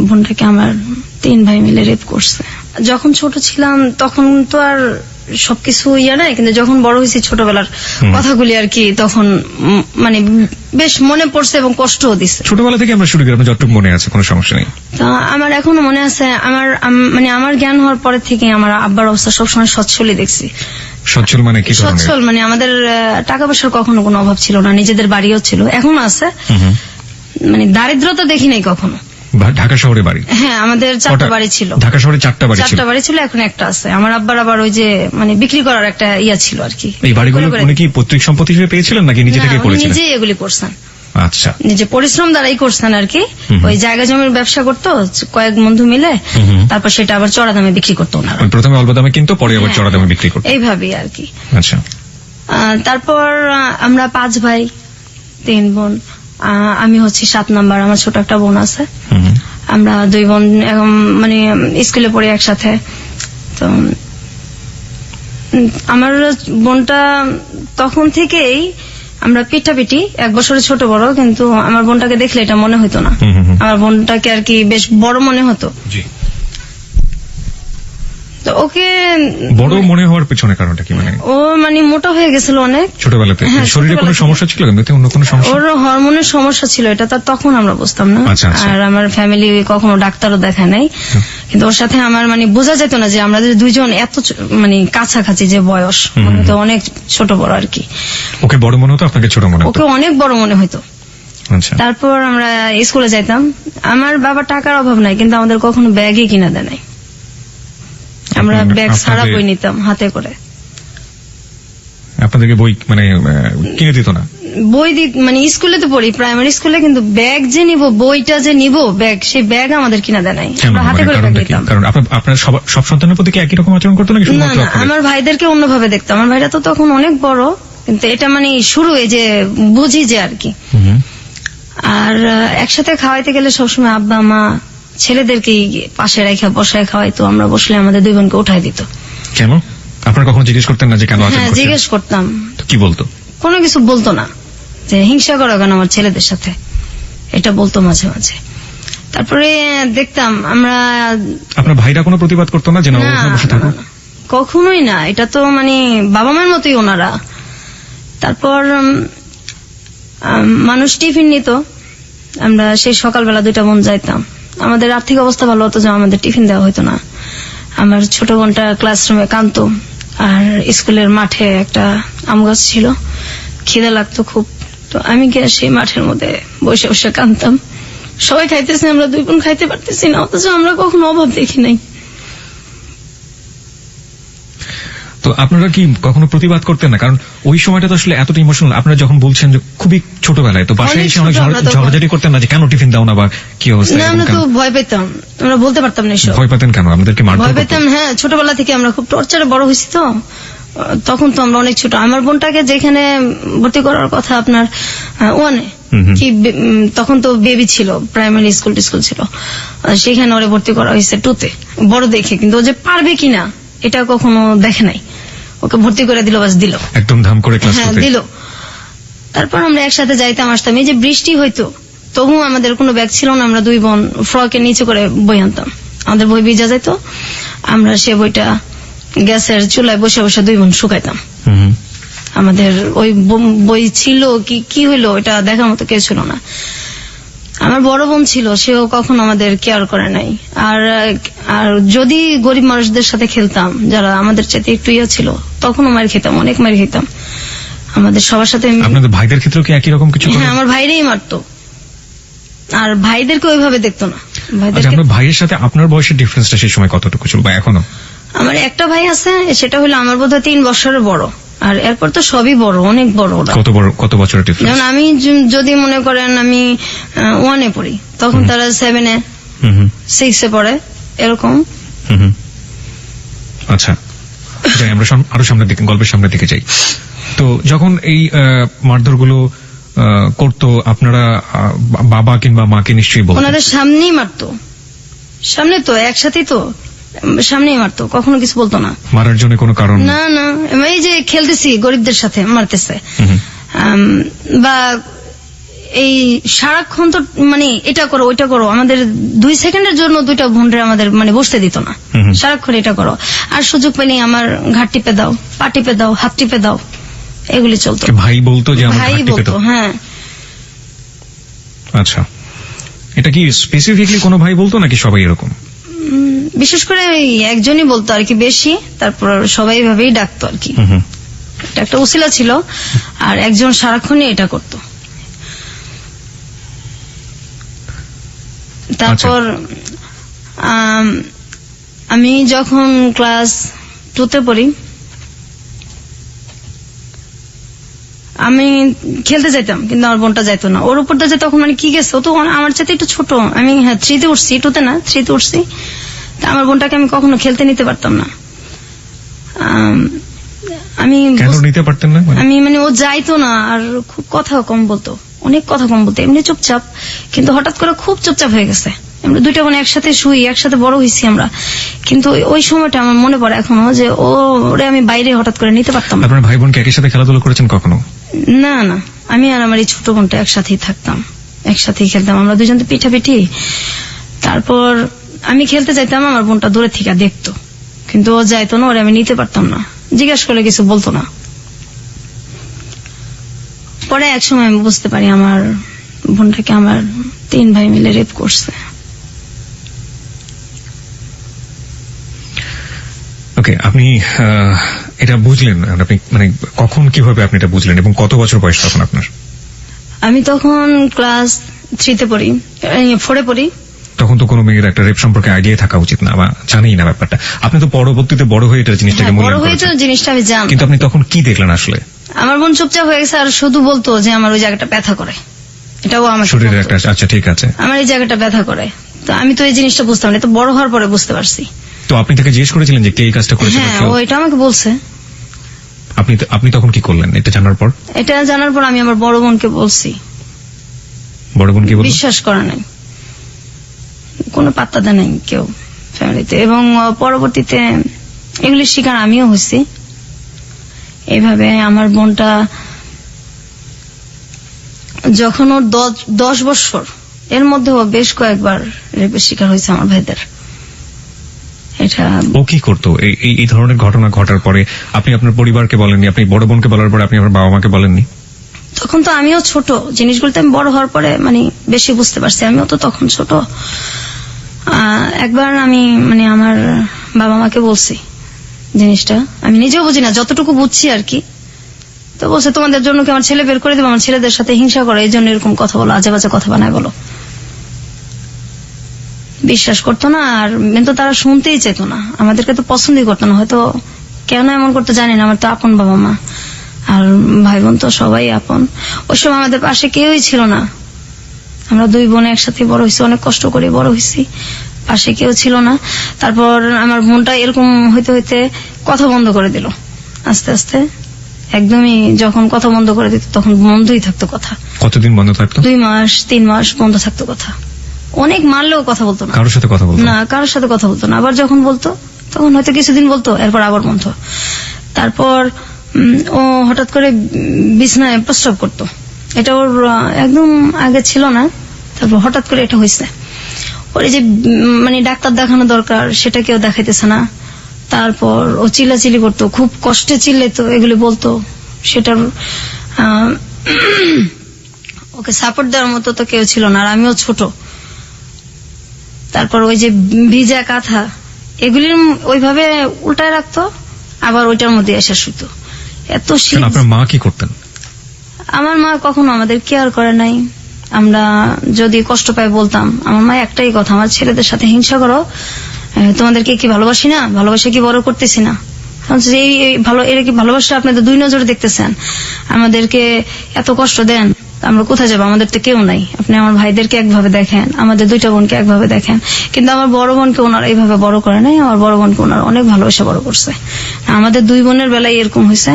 বোনটাকে আমার 3 ভাই মিলে রেপ করছে। যখন ছোট ছিলাম তখন তো আর সবকিছু নাই, কিন্তু যখন বড় হয়েছি ছোটবেলার কথাগুলি আর কি তখন মানে বেশ মনে পড়ছে এবং কষ্টও দিচ্ছে। ছোটবেলা থেকে আমরা শুরু করি, আপনার যতটুকু মনে আছে কোনো সমস্যা নেই? তো আমার এখনো মনে আছে, মানে আমার জ্ঞান হওয়ার পরে থেকে আমার আব্বার অবস্থা সবসময় সচ্ছলই দেখছি। সচ্ছল মানে কি? সচ্ছল মানে আমাদের টাকা পয়সার কখনো কোনো অভাব ছিল না, নিজেদের বাড়িও ছিল, এখনো আছে, মানে দারিদ্রতা দেখি নাই কখনো। ঢাকা শহরে বাড়ি? হ্যাঁ, আমাদের 4টা বাড়ি ছিল। ঢাকা শহরে 4টা বাড়ি ছিল, এখন একটা আছে। আমার আব্বার আবার ওই যে মানে বিক্রি করার একটা ছিল আর কি। এই বাড়িগুলো উনি কি পৈতৃক সম্পত্তি হিসেবে পেয়েছিলেন নাকি নিজে থেকে করেছিলেন? নিজে এগুলি করছেন। আচ্ছা, নিজে পরিশ্রম দ্বারাই করছেন আর কি। ওই জায়গা জমির ব্যবসা করতো কয়েক বন্ধু মিলে, তারপর সেটা আবার চড়া দামে বিক্রি করতো ওনারা। প্রথমে অল্প দামে কিনতো, পরে আবার চড়া দামে বিক্রি করতো, এইভাবেই আর কি। আচ্ছা। তারপর আমরা 5 ভাই 3 বোন, আমি হচ্ছে 7 নাম্বার, আমার ছোট একটা বোন আছে। আমরা 2 বোন মানে স্কুলে পড়ি একসাথে। তো আমার বোনটা তখন থেকেই আমরা পিঠাপিঠি, 1 বছরের ছোট বড়, কিন্তু আমার বোনটাকে দেখলে এটা মনে হতো না। আমার বোনটাকে আর কি বেশ বড় মনে হতো। তো ওকে বড় মনে হওয়ার পেছনে কারণটা কি? মানে ও মানে মোটা হয়ে গেছিল অনেক ছোটবেলাতে। শরীরে কোনো সমস্যা ছিল? অন্য কোনো সমস্যা? ওর হরমোনের সমস্যা ছিল, এটা তার তখন আমরা বুঝতাম না। আর আমার ফ্যামিলি কখনো ডাক্তারও দেখায় নাই, কিন্তু ওর সাথে আমার মানে বোঝা যেত না যে আমাদের 2 জন এত মানে কাছাকাছি যে বয়স, তো অনেক ছোট বড় আর কি। ওকে বড় মনে হতো, আপনাকে ছোট মনে হতো? ওকে অনেক বড় মনে হতো। তারপর আমরা স্কুলে যাইতাম, আমার বাবা টাকার অভাব নাই, কিন্তু আমাদের কখনো ব্যাগই কিনা দেয় নাই। আমরা ব্যাগ ছাড়া বই নিতাম হাতে করে। আপনাদেরকে বই মানে কিনে দিত না? বই মানে স্কুলে তো পড়ি, প্রাইমারি স্কুলে, কিন্তু ব্যাগ যে নিব, বইটা যে নিব, ব্যাগ, সেই ব্যাগ আমাদের কিনা দেয় নাই, আমরা হাতে করে ব্যাগ নিতাম। কারণ আপনার সব সন্তানের প্রতি কি একই রকম আচরণ করতো নাকি? না, আমার ভাইদেরকে অন্যভাবে দেখতাম। আমার ভাইরা তো তখন অনেক বড়, কিন্তু এটা মানে শুরু এই যে বুঝি যে আর কি। আর একসাথে খাওয়াইতে গেলে সবসময় আব্বা মা ছেলেদেরকে পাশে রেখে বসায় খাওয়াইতো, আমরা বসলে আমাদের 2 বোনকে উঠাই দিত। কেন? আপনারা কখনো জিজ্ঞেস করতেন না যে কেন? হ্যাঁ, জিজ্ঞেস করতাম। কি বলতো? কোনো কিছু বলতো না, যে হিংসা করো কেন আমার ছেলেদের সাথে, এটা বলতো মাঝে মাঝে। তারপরে দেখতাম আমরা। আপনার ভাইরা কোনো প্রতিবাদ করতো না যে না বসে থাকো? কখনোই না, এটা তো মানে বাবা মার মতোই ওনারা। তারপর মানুষ টিফিন নিত, আমরা সেই সকালবেলা 2টা বোন যাইতাম। আমাদের আর্থিক অবস্থা ভালো হতো যে আমাদের টিফিন দেওয়া হতো না। আমার ছোট বোনটা ক্লাসরুমে কাঁদতো, আর স্কুলের মাঠে একটা আম গাছ ছিল, খিদে লাগতো খুব, তো আমি গিয়ে সেই মাঠের মধ্যে বসে বসে কাঁদতাম। সবাই খাইতেছে, আমরা 2 বোন খাইতে পারতেছি না, অথচ আমরা কখনো অভাব দেখি নাই। তো আপনারা কি কখনো প্রতিবাদ করতেন না? কারণ ওই সময়টা তো আসলে এতটা ইমোশনাল। আপনারা যখন বলছেন যে খুবই ছোটবেলায়, তো বাসায় এসে অনেক ঝগড়াঝাটি করতেন না যে কেন টিফিন দাও না বা কি অবস্থা? আমরা তো ভয় পেতাম, আমরা বলতে পারতাম না। ভয় পেতেন কেন? আমাদেরকে মারধর? ভয় পেতাম, হ্যাঁ, ছোটবেলা থেকে আমরা খুব টর্চারে বড় হয়েছি, তো তখন তো আমরা অনেক ছোট। আমার বোনটাকে যেখানে ভর্তি করার কথা আপনার 1-এ, কি তখন তো বেবি ছিল, প্রাইমারি স্কুল ছিল, সেখানে ওরে ভর্তি করা হয়েছে 2-তে, বড় দেখে, কিন্তু ও যে পারবে কিনা এটা কখনো দেখে নাই। ওকে ভর্তি করে দিল, বাস দিল, একদম ধাম করে ক্লাস দিল। তারপর আমরা একসাথে যাইতাম আসতাম। এই যে বৃষ্টি হইতো, তবু আমাদের কোনো ব্যাগ ছিল না, আমরা 2 বোন ফ্রকের নিচে করে বই আনতাম, আমাদের বই ভিজা যেত, আমরা সে বইটা গ্যাসের চুলায় বসে বসে 2 বোন শুকাইতাম। আমাদের ওই বই ছিল কি হইলো এটা দেখার মতো কেউ ছিল না। আমার বড় বোন ছিল, সেও কখনো আমাদের কেয়ার করে নাই। আর যদি গরিব মানুষদের সাথে খেলতাম, যারা আমাদের চাইতে একটু ছিল, তখনও মার খেতাম, অনেক মার খেতাম। আমাদের সবার সাথে। আপনাদের ভাইদের ক্ষেত্রেও কি একই রকম কিছু? হ্যাঁ, আমার ভাইরাই মারতো, আর ভাইদেরকে ওইভাবে দেখতো না। আপনার ভাইয়ের সাথে আপনার বয়সের ডিফারেন্সটা সেই সময় কতটুকু ছিল বা এখনো? আমার একটা ভাই আছে, সেটা হলো আমার বোধহয় 3 বছরের বড়, আর এরপর তো সবই বড়, অনেক বড়। কত বছরের ডিফারেন্স? যেমন আমি যদি মনে করেন আমি 1-এ পড়ি, তখন তারা 7-এ 6-এ পড়ে, এরকম। আচ্ছা, যাই আমরা আরো সামনের দিকে, গল্পের সামনের দিকে যাই। তো যখন এই মারধরগুলো করতো, আপনারা বাবা কিংবা মাকে নিশ্চয়ই বলতেন? ওনাদের সামনেই মারতো, সামনে তো একসাথেই তো সামনেই মারতো, কখনো কিছু বলতো না। মারার জন্য কোনো কারণ? না, এই যে খেলতেছি গরিবদের সাথে মারতেছে, বা এই সারাক্ষণ তো মানে এটা করো ওইটা করো, আমাদের 2 সেকেন্ডের জন্য দুইটা বোনরে আমাদের মানে বসতে দিত না। হুম। সারাক্ষণ এটা করো, আর সুযোগ পেলে আমার ঘাট টিপে দাও, পা টিপে দাও, হাত টিপে দাও, এগুলি চলতো। কি ভাই বলতো যে আমার ভাই ঘাট টিপে বলতো, দাও? হ্যাঁ। আচ্ছা, এটা কি স্পেসিফিকলি কোনো ভাই বলতো নাকি সবাই এরকম? বিশেষ করে ওই একজনই বলতো আর কি বেশি, তারপর সবাই ভাবেই ডাকতো আর কি। হুম। এটা একটা উসিলা ছিল, আর একজন সারাক্ষণই এটা করতো। তারপর আমি যখন ক্লাস 2-তে পড়ি, আমি খেলতে যাইতাম, কিন্তু আমার বোনটা যাইতো না। ওর উপরটা যে তখন মানে কি গেছে, ও তো আমার চাইতে একটু ছোট। আমি 3-তে উঠছি, 2-তে না 3-তে উঠছি। তা আমার বোনটাকে আমি কখনো খেলতে নিতে পারতাম না। আমি কেন নিতে পারতেন না? আমি মানে ও যাইতো না, আর খুব কথা কম বলতো, অনেক কথা কম বলতো। এমনি চুপচাপ, কিন্তু হঠাৎ করে খুব চুপচাপ হয়ে গেছে। আমরা দুইটা বোন একসাথে শুই, একসাথে বড় হয়েছি আমরা, কিন্তু ওই সময়টা আমার মনে পড়ে এখনো যে ওরে আমি বাইরে হঠাৎ করে নিতে পারতাম না। আপনার ভাই বোনকে একই সাথে খেলাধুলা করেছেন কখনো? না না, আমি আর আমার এই ছোট বোনটা একসাথেই থাকতাম, একসাথেই খেলতাম। আমরা দুজন তো পিঠাপিঠি। তারপর আমি খেলতে যাইতাম, আমার বোনটা দূরে থেকে দেখতো, কিন্তু ও যাইতো না, ওরে আমি নিতে পারতাম না। জিজ্ঞাসা করলে কিছু বলতো না। পরে এক সময় আমি বুঝতে পারি আমার বোনটাকে আমার 3 ভাই মিলে রেপ করছে। ওকে, আপনি এটা বুঝলেন, আপনি মানে কখন কিভাবে আপনি এটা বুঝলেন, এবং কত বছর বয়স তখন আপনার? আমি তখন ক্লাস 3-তে পড়ি, 4-এ পড়ি। তখন তো কোনো মেয়ের একটা রেপ সম্পর্কে আইডিয়া থাকা উচিত না, বা জানেই না ব্যাপারটা। আপনি তো পরবর্তীতে বড় হয়ে এটা জিনিসটাকে হ্যাঁ, বড় মূল্যায়ন হয়ে তো করেছেন, জিনিসটা আমি জানতাম। কিন্তু আপনি তখন কি দেখলেন আসলে? আমার বোন চুপচাপ হয়ে গেছে, আর শুধু বলতো যে আমার ওই জায়গাটা ব্যথা করে। এটাও আমার শরীরের একটা, আচ্ছা ঠিক আছে, আমার এই জায়গাটা ব্যথা করে। তো আমি তো এই জিনিসটা বুঝতাম না, তো বড় হওয়ার পরে বুঝতে পারছি। তো আপনি তাকে জিজ্ঞেস করেছিলেন যে কে এই কাজটা করেছে? হ্যাঁ, ও এটা আমাকে বলছে। আপনি তখন কি করলেন এটা জানার পর? এটা জানার পর আমি আমার বড় বোনকে বলছি। বড় বোন কি বলল? বিশ্বাস করা নাই, কোনো পাত্তা দেয় নাই কেউ ফ্যামিলিতে। এবং পরবর্তীতে এগুলির শিকার আমিও হয়েছি। এইভাবে আমার বোনটা যখন ওর 10 বছর, এর মধ্যে ও বেশ কয়েকবার রেপের শিকার হয়েছে আমার ভাইদের। এটা ও কি করতো এই ধরনের ঘটনা ঘটার পরে? আপনি আপনার পরিবারকে বলেননি, আপনি বড় বোনকে বলার পরে আপনি আপনার বাবা মাকে বলেননি? তখন তো আমিও ছোট, জিনিসগুলো তো আমি বড় হওয়ার পরে মানে বেশি বুঝতে পারছি। আমিও তো তখন ছোট। একবার আমি মানে আমার বাবা মাকে বলছি জিনিসটা, আমি নিজেও বুঝি না, যতটুকু বুঝছি আর কি। তো বলছে, তোমাদের জন্য কি আমার ছেলে বের করে দেবো? আমার ছেলেদের সাথে হিংসা করে, এই জন্য এরকম কথা বলো, আজে বাজে কথা বানায় বলো। বিশ্বাস করতো না, আর কিন্তু তারা শুনতেই চেত না, আমাদেরকে তো পছন্দই করতো না। হয়তো কেন এমন করতে জানি না, আমার তো আপন বাবা মা, আর ভাই বোন তো সবাই আপন। ওই সময় আমাদের পাশে কেউই ছিল না। আমরা 2 বোন একসাথে বড় হয়েছি, অনেক কষ্ট করে বড় হয়েছি, পাশে কেউ ছিল না। তারপর আমার বোনটা এরকম হইতে হইতে কথা বন্ধ করে দিল আস্তে আস্তে। একদমই যখন কথা বন্ধ করে দিত তখন বন্ধই থাকতো কথা। কতদিন বন্ধ থাকতো? 2 মাস 3 মাস বন্ধ থাকতো কথা। অনেক মারলেও কথা বলতো না, কারোর সাথে কথা বলতো না, কারোর সাথে কথা বলতো না। আবার যখন বলতো তখন হয়তো কিছুদিন বলতো, এরপর আবার বন্ধ। তারপর ও হঠাৎ করে বিছনায় প্রস্রাব করতো। এটা ওর একদম আগে ছিল না, তারপর হঠাৎ করে এটা হয়েছে। ওর যে মানে ডাক্তার দেখানো দরকার সেটা কেউ দেখাইতেছে না। তারপর ও চিল্লাচিল্লি করতো, খুব কষ্টে চিল্লাইতো, এগুলি বলতো। সেটার ওকে সাপোর্ট দেওয়ার মতো তো কেউ ছিল না, আর আমিও ছোট। তারপর ওই যে ভিজা কাঁথা এগুলির ওইভাবে উল্টায় রাখতো, আবার ওইটার মধ্যে এসে শুতো। এত শীত। আপনার মা কি করতেন? আমার মা কখনো আমাদের কেয়ার করে নাই। আমরা যদি কষ্ট পাই বলতাম, আমার মা একটাই কথা, আমার ছেলেদের সাথে হিংসা করো, তোমাদেরকে কি ভালোবাসি না, ভালোবাসা কি বড় করতেছি না? এরা কি ভালোবাসা? আপনাদের 2 নজরে দেখতেছেন, আমাদেরকে এত কষ্ট দেন, আমরা কোথায় যাবো? আমাদের তো কেউ নাই। আপনি আমার ভাইদেরকে একভাবে দেখেন, আমাদের 2টা বোনকে একভাবে দেখেন, কিন্তু আমার বড় বোনকে ওনারা এইভাবে বড় করে নাই। আমার বড় বোনকে ওনারা অনেক ভালোবাসা বড় করছে। আমাদের 2 বোনের বেলায় এরকম হয়েছে।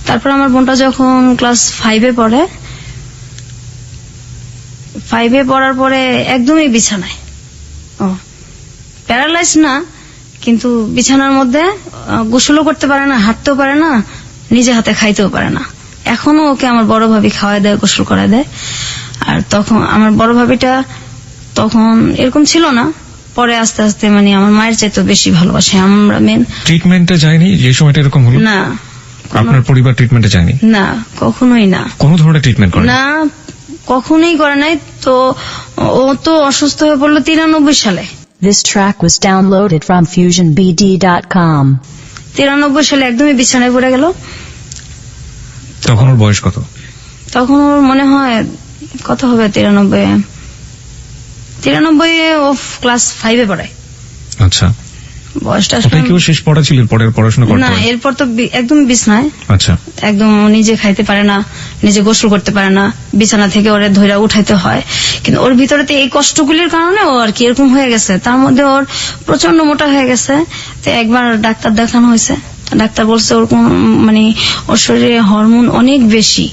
তারপর আমার বোনটা যখন ক্লাস 5-এ পড়ে, 5-এ পড়ার পরে একদমই বিছানায়, প্যারালাইজ না, কিন্তু বিছানার মধ্যে গোসলও করতে পারে না, হাঁটতেও পারে না, নিজে হাতে খাইতেও পারে না, এখনো ওকে আমার বড় ভাবি খাওয়ায় দেয়, গোসল করায় দেয়। আর তখন আমার বড় ভাবিটা তখন এরকম ছিল না, পরে আস্তে আস্তে মানে আমার মায়ের চাইতে বেশি ভালোবাসে। আমরা মেন ট্রিটমেন্টে যায়নি যে সময়টা এরকম হলো? না, আপনার পরিবার ট্রিটমেন্টে যায়নি? না, কখনোই না। কোনো ধরনের ট্রিটমেন্ট করে না, কখনোই করে নাই। তো ও তো অসুস্থ হয়ে পড়লো 93 সালে। This track was downloaded from FusionBD.com. 93 সালে একদমই বিছানায় পড়ে গেল। তখন ওর বয়স কত? তখন ওর মনে হয় কত হবে, 93 ও ক্লাস 5 এ পড়ে। আচ্ছা, বয়সটা ওটাই কি ওর শেষ পড়া ছিল? পরের পড়াশোনা করতে না, হয়? এরপর তো একদম বিছনায়। আচ্ছা, একদম নিজে খাইতে পারে না, নিজে গোসল করতে পারে না, বিছানা থেকে ওরে ধইরা উঠাইতে হয়। কিন্তু ওর ভিতরে তো এই কষ্টগুলির কারণে ও আর কি এরকম হয়ে গেছে। তার মধ্যে ওর প্রচন্ড মোটা হয়ে গেছে। তো একবার ডাক্তার দেখানো হয়েছে, ডাক্তার বলছে ওর কোন মানে ওর শরীরে হরমোন অনেক বেশি।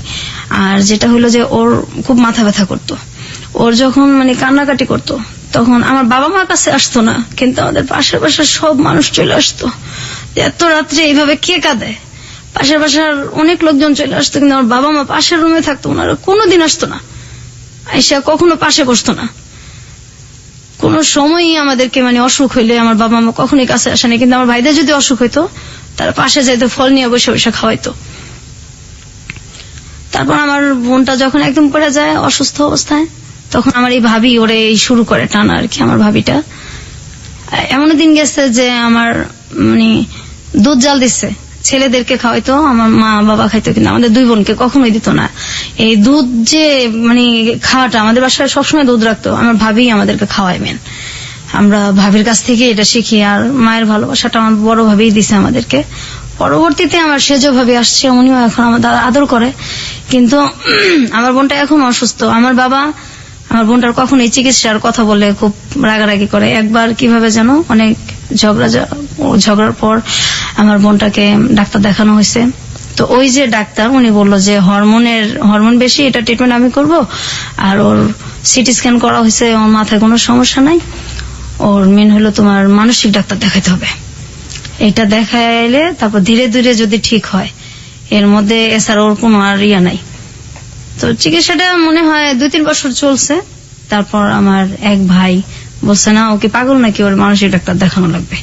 আর যেটা হলো যে ওর খুব মাথা ব্যথা করতো। ওর যখন মানে কান্নাকাটি করতো তখন আমার বাবা মার কাছে আসতো না, কিন্তু আমাদের পাশের পাশের সব মানুষ চলে আসতো। এত রাত্রে এইভাবে কে কাঁদে, পাশের পাশের অনেক লোকজন চলে আসতো, কিন্তু আমার বাবা মা পাশের রুমে থাকতো, ওনারা কোনোদিন আসতো না, আইসা কখনো পাশে বসতো না। কোন সময়ই আমাদেরকে মানে অসুখ হইলে আমার বাবা মা কখনোই কাছে আসেনি, কিন্তু আমার ভাইদের যদি অসুখ হইতো তারা পাশে যাইতো, ফল নিয়ে বসে বসে খাওয়াইতো। তারপর আমার বোনটা যখন একদম পড়ে যায় অসুস্থ অবস্থায়, তখন আমার এই ভাবি ওরে এই শুরু করে টানা আর কি। আমার ভাবিটা এমন দিন গেছে যে আমার মানে দুধ জাল দিচ্ছে, ছেলেদেরকে খাওয়াইতো, আমার মা বাবা খাইতো, কিন্তু আমাদের দুই বোনকে কখনোই দিত না। এই দুধ যে মানে খাওয়াটা, আমাদের বাসায় সবসময় দুধ রাখতো, আমার ভাবি আমাদেরকে খাওয়াইবেন। আমরা ভাবির কাছ থেকে এটা শিখি। আর মায়ের ভালোবাসাটা আমার বড় ভাবেই দিছে আমাদেরকে। পরবর্তীতে আমার সেজ ভাবি আসছে, উনিও এখন আমাদের আদর করে। কিন্তু আমার বোনটা এখন অসুস্থ। আমার বাবা আমার বোনটার কখনোই চিকিৎসার কথা বলে খুব রাগারাগি করে। একবার কিভাবে যেন অনেক ঝগড়ার পর আমার বোনটাকে ডাক্তার দেখানো হয়েছে। তো ওই যে ডাক্তার উনি বললো যে হরমোন বেশি, এটা ট্রিটমেন্ট আমি করব। আর ওর সিটি স্ক্যান করা হয়েছে, ওর মাথায় কোনো সমস্যা নাই। ওর মেন হলো তোমার মানসিক ডাক্তার দেখাতে হবে। এটা দেখাইলে তারপর ধীরে ধীরে যদি ঠিক হয়, এর মধ্যে এছাড়া ওর কোনো আর ইয়া নাই। তো চিকিৎসাটা মনে হয় 2-3 বছর চলছে। তারপর আমার এক ভাই বলছে না, ওকে পাগল নাকি, ওর মানসিক ডাক্তার দেখানো লাগবে।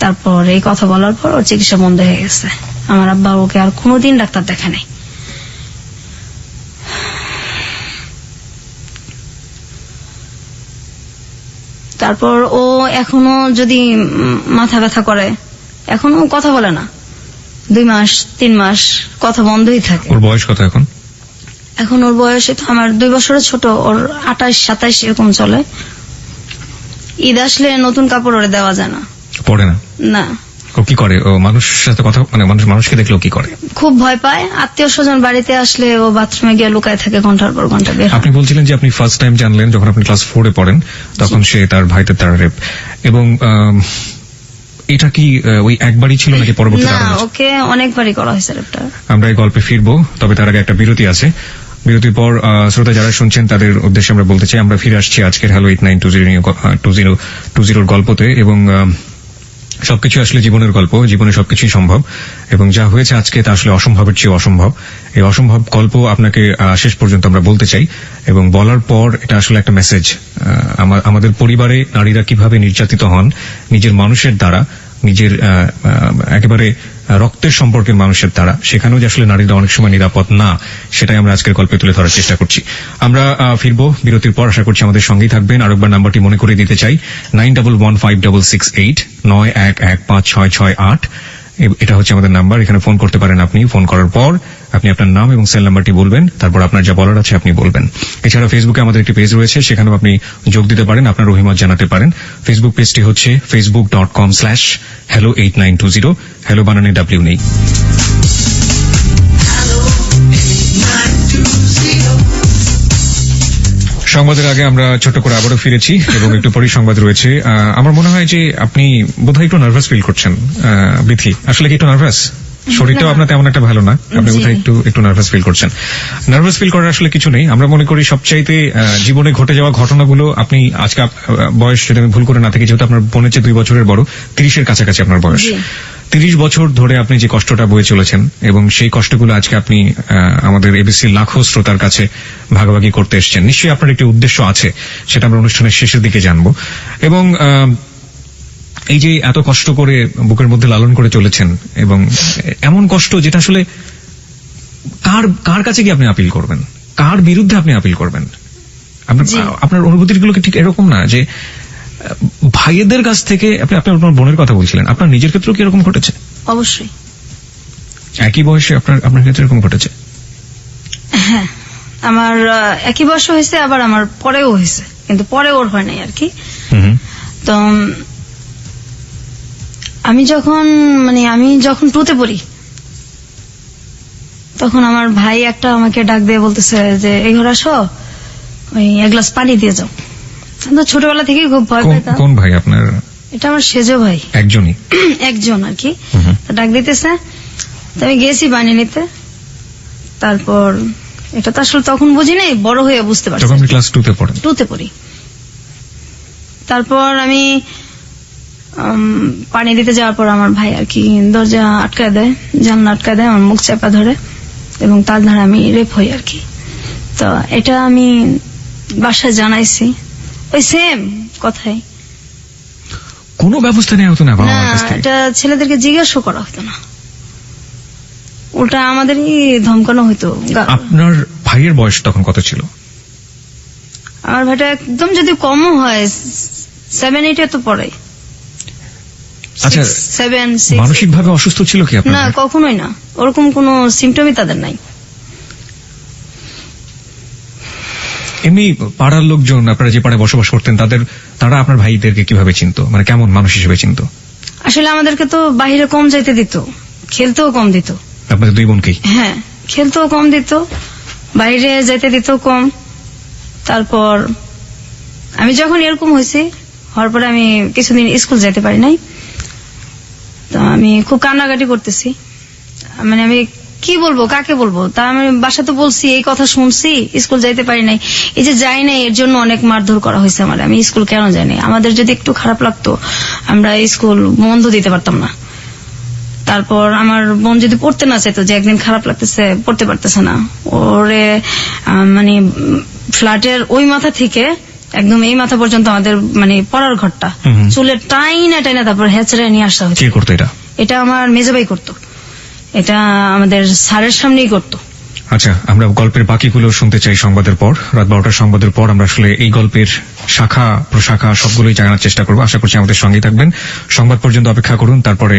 তারপর এই কথা বলার পর ওর চিকিৎসা বন্ধ হয়ে গেছে। আমার আব্বা ওকে আর কোনোদিন ডাক্তার দেখা নাই। তারপর ও এখনো যদি মাথা ব্যথা করে, এখনো কথা বলে না, 2 মাস 3 মাস কথা বন্ধই থাকে। ওর বয়স কত এখন? এখন ওর বয়স তো আমার 2 বছরের ছোট, ওর 28-27 এরকম চলে। ঈদ আসলে নতুন কাপড় ওরে দেওয়া যায় না, পড়ে না? না। ও কি করে? ও মানুষের সাথে কথা মানে মানুষকে দেখলে ও কি করে? খুব ভয় পায়। আত্মীয় স্বজন বাড়িতে আসলে ও বাথরুমে গিয়ে লুকায় থাকে, ঘন্টার পর ঘন্টা বের হয়। আপনি বলছিলেন যে আপনি ফার্স্ট টাইম জানলেন যখন আপনি ক্লাস 4 এ পড়েন, তখন সে তার ভাইদের দ্বারা রেপ। এবং এটা কি ওই একবারই ছিল নাকি পরবর্তীতে না, আরো হয়েছে? ওকে অনেকবারই করা হয়েছে রেপটা। আমরা এই গল্পে ফিরবো, তবে তার আগে একটা বিরতি আছে। বিরতির পর শ্রোতা যারা শুনছেন তাদের উদ্দেশ্যে আমরা বলতে চাই, আমরা ফিরে আসছি আজকের হ্যালো 8920 গল্পতে। এবং সবকিছু আসলে জীবনের গল্প, জীবনে সবকিছুই সম্ভব। এবং যা হয়েছে আজকে তা আসলে অসম্ভবের চেয়ে অসম্ভব। এই অসম্ভব গল্প আপনাকে শেষ পর্যন্ত আমরা বলতে চাই, এবং বলার পর এটা আসলে একটা মেসেজ। আমাদের পরিবারে নারীরা কিভাবে নির্যাতিত হন নিজের মানুষের দ্বারা, নিজের একেবারে রক্তের সম্পর্কের মানুষের দ্বারা, সেখানেও যে আসলে নারীরা অনেক সময় নিরাপদ না, সেটাই আমরা আজকের গল্পে তুলে ধরার চেষ্টা করছি। আমরা ফিরবো বিরতির পর, আশা করছি আমাদের সঙ্গেই থাকবেন। আরেকবার নাম্বারটি মনে করে দিতে চাই, 91156689115668। এটা হচ্ছে আমাদের নাম্বার। এখানে ফোন করতে পারেন আপনি। ফোন করার পর আপনি আপনার নাম এবং সেল নাম্বারটি বলবেন, তারপর আপনার যা বলার আছে আপনি বলবেন। এছাড়া ফেসবুকে আমাদের একটি পেজ রয়েছে, সেখানেও আপনি যোগ দিতে পারেন, আপনার অভিমত জানাতে পারেন। ফেসবুক পেজটি হচ্ছে facebook.com/hello8920। হ্যালো বানানে W নেই। সংবাদের আগে আমরা ছোট করে আবারও ফিরেছি এবং একটু পরেই সংবাদ রয়েছে। আমার মনে হয় যে আপনি বোধহয় একটু নার্ভাস ফিল করছেন বিথি। আসলে কি একটু নার্ভাস? শরীরটাও আপনার তেমন একটা ভালো না, আপনি বোধহয় একটু নার্ভাস ফিল করছেন। নার্ভাস ফিল করার আসলে কিছু নেই। আমরা মনে করি সবচাইতে জীবনে ঘটে যাওয়া ঘটনাগুলো, আপনি আজকে বয়স যদি আমি ভুল করে না থাকি, যেহেতু আপনার বোনের চেয়ে 2 বছরের বড়, 30-এর কাছাকাছি আপনার বয়স, 30 বছর ধরে আপনি যে কষ্টটা বয়ে চলেছেন এবং সেই কষ্টগুলো আজকে আপনি আমাদের এবিসি লাখো শ্রোতার কাছে ভাগাভাগি করতে এসেছেন, নিশ্চয়ই আপনার একটি উদ্দেশ্য আছে, সেটা আমরা অনুষ্ঠানের শেষের দিকে জানবো। এবং এই যে এত কষ্ট করে বুকের মধ্যে লালন করে চলেছেন, এবং এমন কষ্ট যেটা আসলে কার কাছে গিয়ে আপনি আপিল করবেন, কার বিরুদ্ধে আপনি আপিল করবেন? আপনার অনুভূতিগুলো কি ঠিক এরকম না যে ভাইয়েদের কাছ থেকে? আপনি আপনার বোনের কথা বলছিলেন, আপনার নিজের ক্ষেত্রেও কি এরকম ঘটেছে? অবশ্যই। একই বয়সে আপনার ক্ষেত্রে এরকম ঘটেছে? হ্যাঁ, আমার একই বয়স হয়েছে, আবার আমার পরেও হয়েছে, কিন্তু পরে ওর হয় নাই আর কি। তো আমি যখন 2তে পড়ি, তখন আমার ভাই একটা আমাকে ডাক দিয়ে বলতেছে যে এই ঘরে আসো, ওই এক গ্লাস পানি দিয়ে যাও। তো ছোটবেলা থেকেই খুব ভয় পাইতাম। কোন ভাই আপনার? এটা আমার সেজো ভাই। একজনই? একজন আর কি। ডাক দিতেছে, তো আমি গেছি পানি নিতে। তারপর এটা তো আসলে তখন বুঝি নাই, বড় হয়ে বুঝতে পারছি। তখন ক্লাস 2তে পড়েন? 2তে পড়ি। তারপর আমি পানি দিতে যাওয়ার পর আমার ভাই আর কি দরজা আটকায় দেয়, জানলা আটকায় দেয়, আমার মুখ চাপা ধরে, এবং তার ধারে আমি রেপ হই আর কি। তো এটা আমি বাসায় জানাইছি, ওই সেম কথাই। কোনো ব্যবস্থা নেওয়া হতো না বাবা মার কাছ থেকে? এটা ছেলেদেরকে জিজ্ঞাসা করা হতো না, উল্টা আমাদেরই ধমকানো হতো। আপনার ভাইয়ের বয়স তখন কত ছিল? আমার ভাইটা একদম যদি কমও হয় 7-8 তো পড়ে। আচ্ছা, 7-6। মানসিকভাবে অসুস্থ ছিল কি আপনার? না, কখনোই না, ওরকম কোনো সিমটমই তাদের নাই। এমনি পাড়ার লোকজন, আপনারা যে পাড়ায় বসবাস করতেন, তারা আপনার ভাইদেরকে কিভাবে চিনতো, মানে কেমন মানুষ হিসেবে চিনতো? আসলে আমাদেরকে তো বাহিরে কম যাইতে দিত, খেলতেও কম দিত। আপনাদের দুই বোনকেই? হ্যাঁ, খেলতেও কম দিত, বাইরে যাইতে দিত কম। তারপর আমি যখন এরকম হয়েছি, হওয়ার পরে আমি কিছুদিন স্কুল যেতে পারি নাই। তো আমি খুব কান্নাকাটি করতেছি, মানে আমি কি বলবো, কাকে বলবো? তা আমি বাসাতে বলছি, এই কথা শুনছি, স্কুল যাইতে পারি নাই। এই যে যাই নাই, এর জন্য অনেক মারধর করা হয়েছে আমার। আমি স্কুল কেন যাই নাই? আমাদের যদি একটু খারাপ লাগতো, আমরা স্কুল বন্ধ দিতে পারতাম না। তারপর আমার বোন যদি পড়তে না চাইতো, যে একদিন খারাপ লাগতেছে, পড়তে পারতেছে না, ওরে মানে ফ্ল্যাটের ওই মাথা থেকে একদম এই মাথা পর্যন্ত আমাদের মানে পড়ার ঘরটা চুলের টাইনা তারপর হেঁচড়ে নিয়ে আসা হয়েছে। কে করতো এটা? এটা আমার মেজভাই করতো, এটা আমাদের স্যারের সামনেই করতো। আচ্ছা, আমরা গল্পের বাকিগুলো শুনতে চাই সংবাদের পর। রাত 12টার সংবাদের পর আমরা আসলে এই গল্পের শাখা প্রশাখা সবগুলোই জানার চেষ্টা করবো। আশা করছি আমাদের সঙ্গেই থাকবেন। সংবাদ পর্যন্ত অপেক্ষা করুন, তারপরে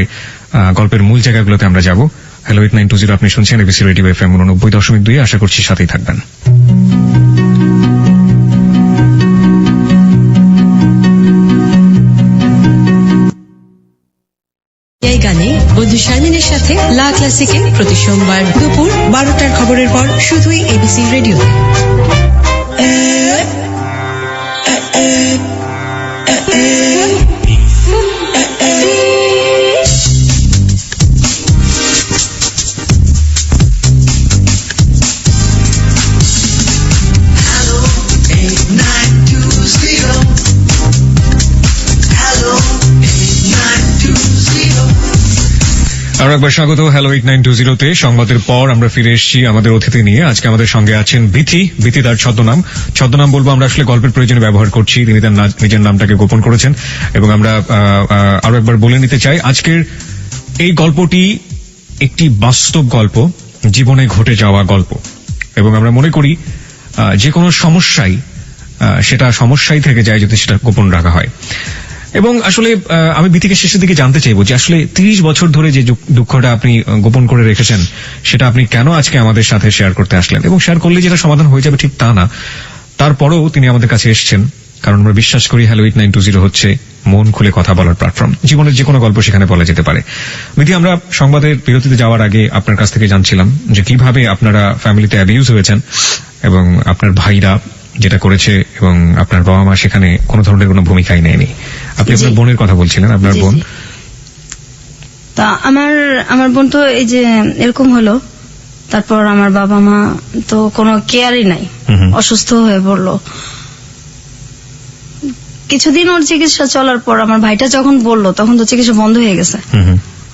গল্পের মূল জায়গাগুলোতে আমরা যাব। হ্যালো 8920, আপনি শুনছেন এবিসি রেডিও FM 90.2। আশা করছি সাথেই থাকবেন। এই গানে বন্ধু শারমিনের সাথে লা ক্লাসিকে প্রতি সোমবার দুপুর 12টার খবরের পর শুধুই এবিসি রেডিওতে। আরো একবার স্বাগত হ্যালো 8920-তে। সংবাদের পর আমরা ফিরে এসেছি আমাদের অতিথি নিয়ে। আজকে আমাদের সঙ্গে আছেন বিথি। তার ছদ্মনাম বলবো আমরা আসলে গল্পের প্রয়োজনে ব্যবহার করছি, তিনি তার নিজের নামটাকে গোপন করেছেন। এবং আমরা আরো একবার বলে নিতে চাই, আজকের এই গল্পটি একটি বাস্তব গল্প, জীবনে ঘটে যাওয়া গল্প। এবং আমরা মনে করি যে কোনো সমস্যাই সেটা সমস্যাই থেকে যায় যদি সেটা গোপন রাখা হয়। এবং আসলে আমি বিথিকে শেষের দিকে জানতে চাইবো যে আসলে 30 বছর ধরে যে দুঃখটা আপনি গোপন করে রেখেছেন, সেটা আপনি কেন আজকে আমাদের সাথে শেয়ার করতে আসলেন? এবং শেয়ার করলে যেটা সমাধান হয়ে যাবে ঠিক তা না, তারপরেও তিনি আমাদের কাছে এসেছেন, কারণ আমরা বিশ্বাস করি হ্যালো 8920 হচ্ছে মন খুলে কথা বলার প্ল্যাটফর্ম। জীবনের যে কোনো গল্প সেখানে বলা যেতে পারে। বিথি, আমরা সংবাদের বিরতিতে যাওয়ার আগে আপনার কাছ থেকে জানছিলাম যে কিভাবে আপনারা ফ্যামিলিতে অ্যাবিউজ হয়েছেন এবং আপনার ভাইরা যেটা করেছে এবং আপনার বাবা মা সেখানে কোনো ধরনের কোনো ভূমিকাই নেয়নি। আপনি আপনার বোনের কথা বলছিলেন, আপনার বোন। তা আমার বোন তো এই যে এরকম হলো, তারপর আমার বাবা মা তো কোনো কেয়ারই নাই, অসুস্থ হয়ে পড়লো। কিছুদিন ওর চিকিৎসা চলার পর আমার ভাইটা যখন বললো, তখন তো চিকিৎসা বন্ধ হয়ে গেছে।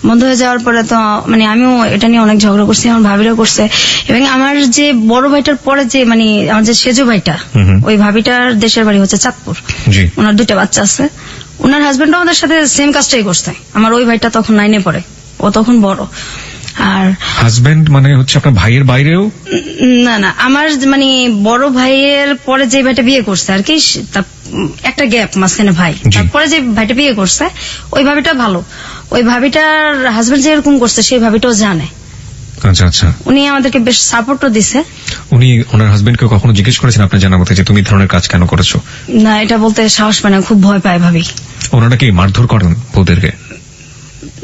বন্ধ হয়ে যাওয়ার পরে তো মানে আমিও এটা নিয়ে অনেক ঝগড়া করছি, আমার ভাবিরা করছে, এবং আমার যে বড় ভাইটার পরে যে মানে আমার যে সেজো ভাইটা, ওই ভাবিটার দেশের বাড়ি হচ্ছে চাঁদপুর। জি। ওনার 2টা বাচ্চা আছে। ওনার হাজবেন্ড আমাদের সাথে সেম কাজটাই করছে। আমার ওই ভাইটা তখন 9-এ পড়ে, ও তখন বড়। আর হাজবেন্ড মানে হচ্ছে আপনার ভাইয়ের বাইরেও? না না, আমার মানে বড় ভাইয়ের পরে যে ভাইটা বিয়ে করছে আর কি, একটা গ্যাপ মাঝখানে ভাই, তারপরে যে ভাইটা বিয়ে করছে ওই ভাবিটা ভালো। ওই ভাবিটার হাজবেন্ড যেরকম করছে সেই ভাবিটাও জানে। আচ্ছা আচ্ছা। উনি আমাদেরকে বেশ সাপোর্টও দিছে। উনি ওনার হাজবেন্ডকে কখনো জিজ্ঞেস করেছেন আপনার জানা মতে যে তুমি এই ধরনের কাজ কেন করেছো? না, এটা বলতে সাহস পায় না, খুব ভয় পায় ভাবি। ওনারা কি মারধর করেন বউদেরকে?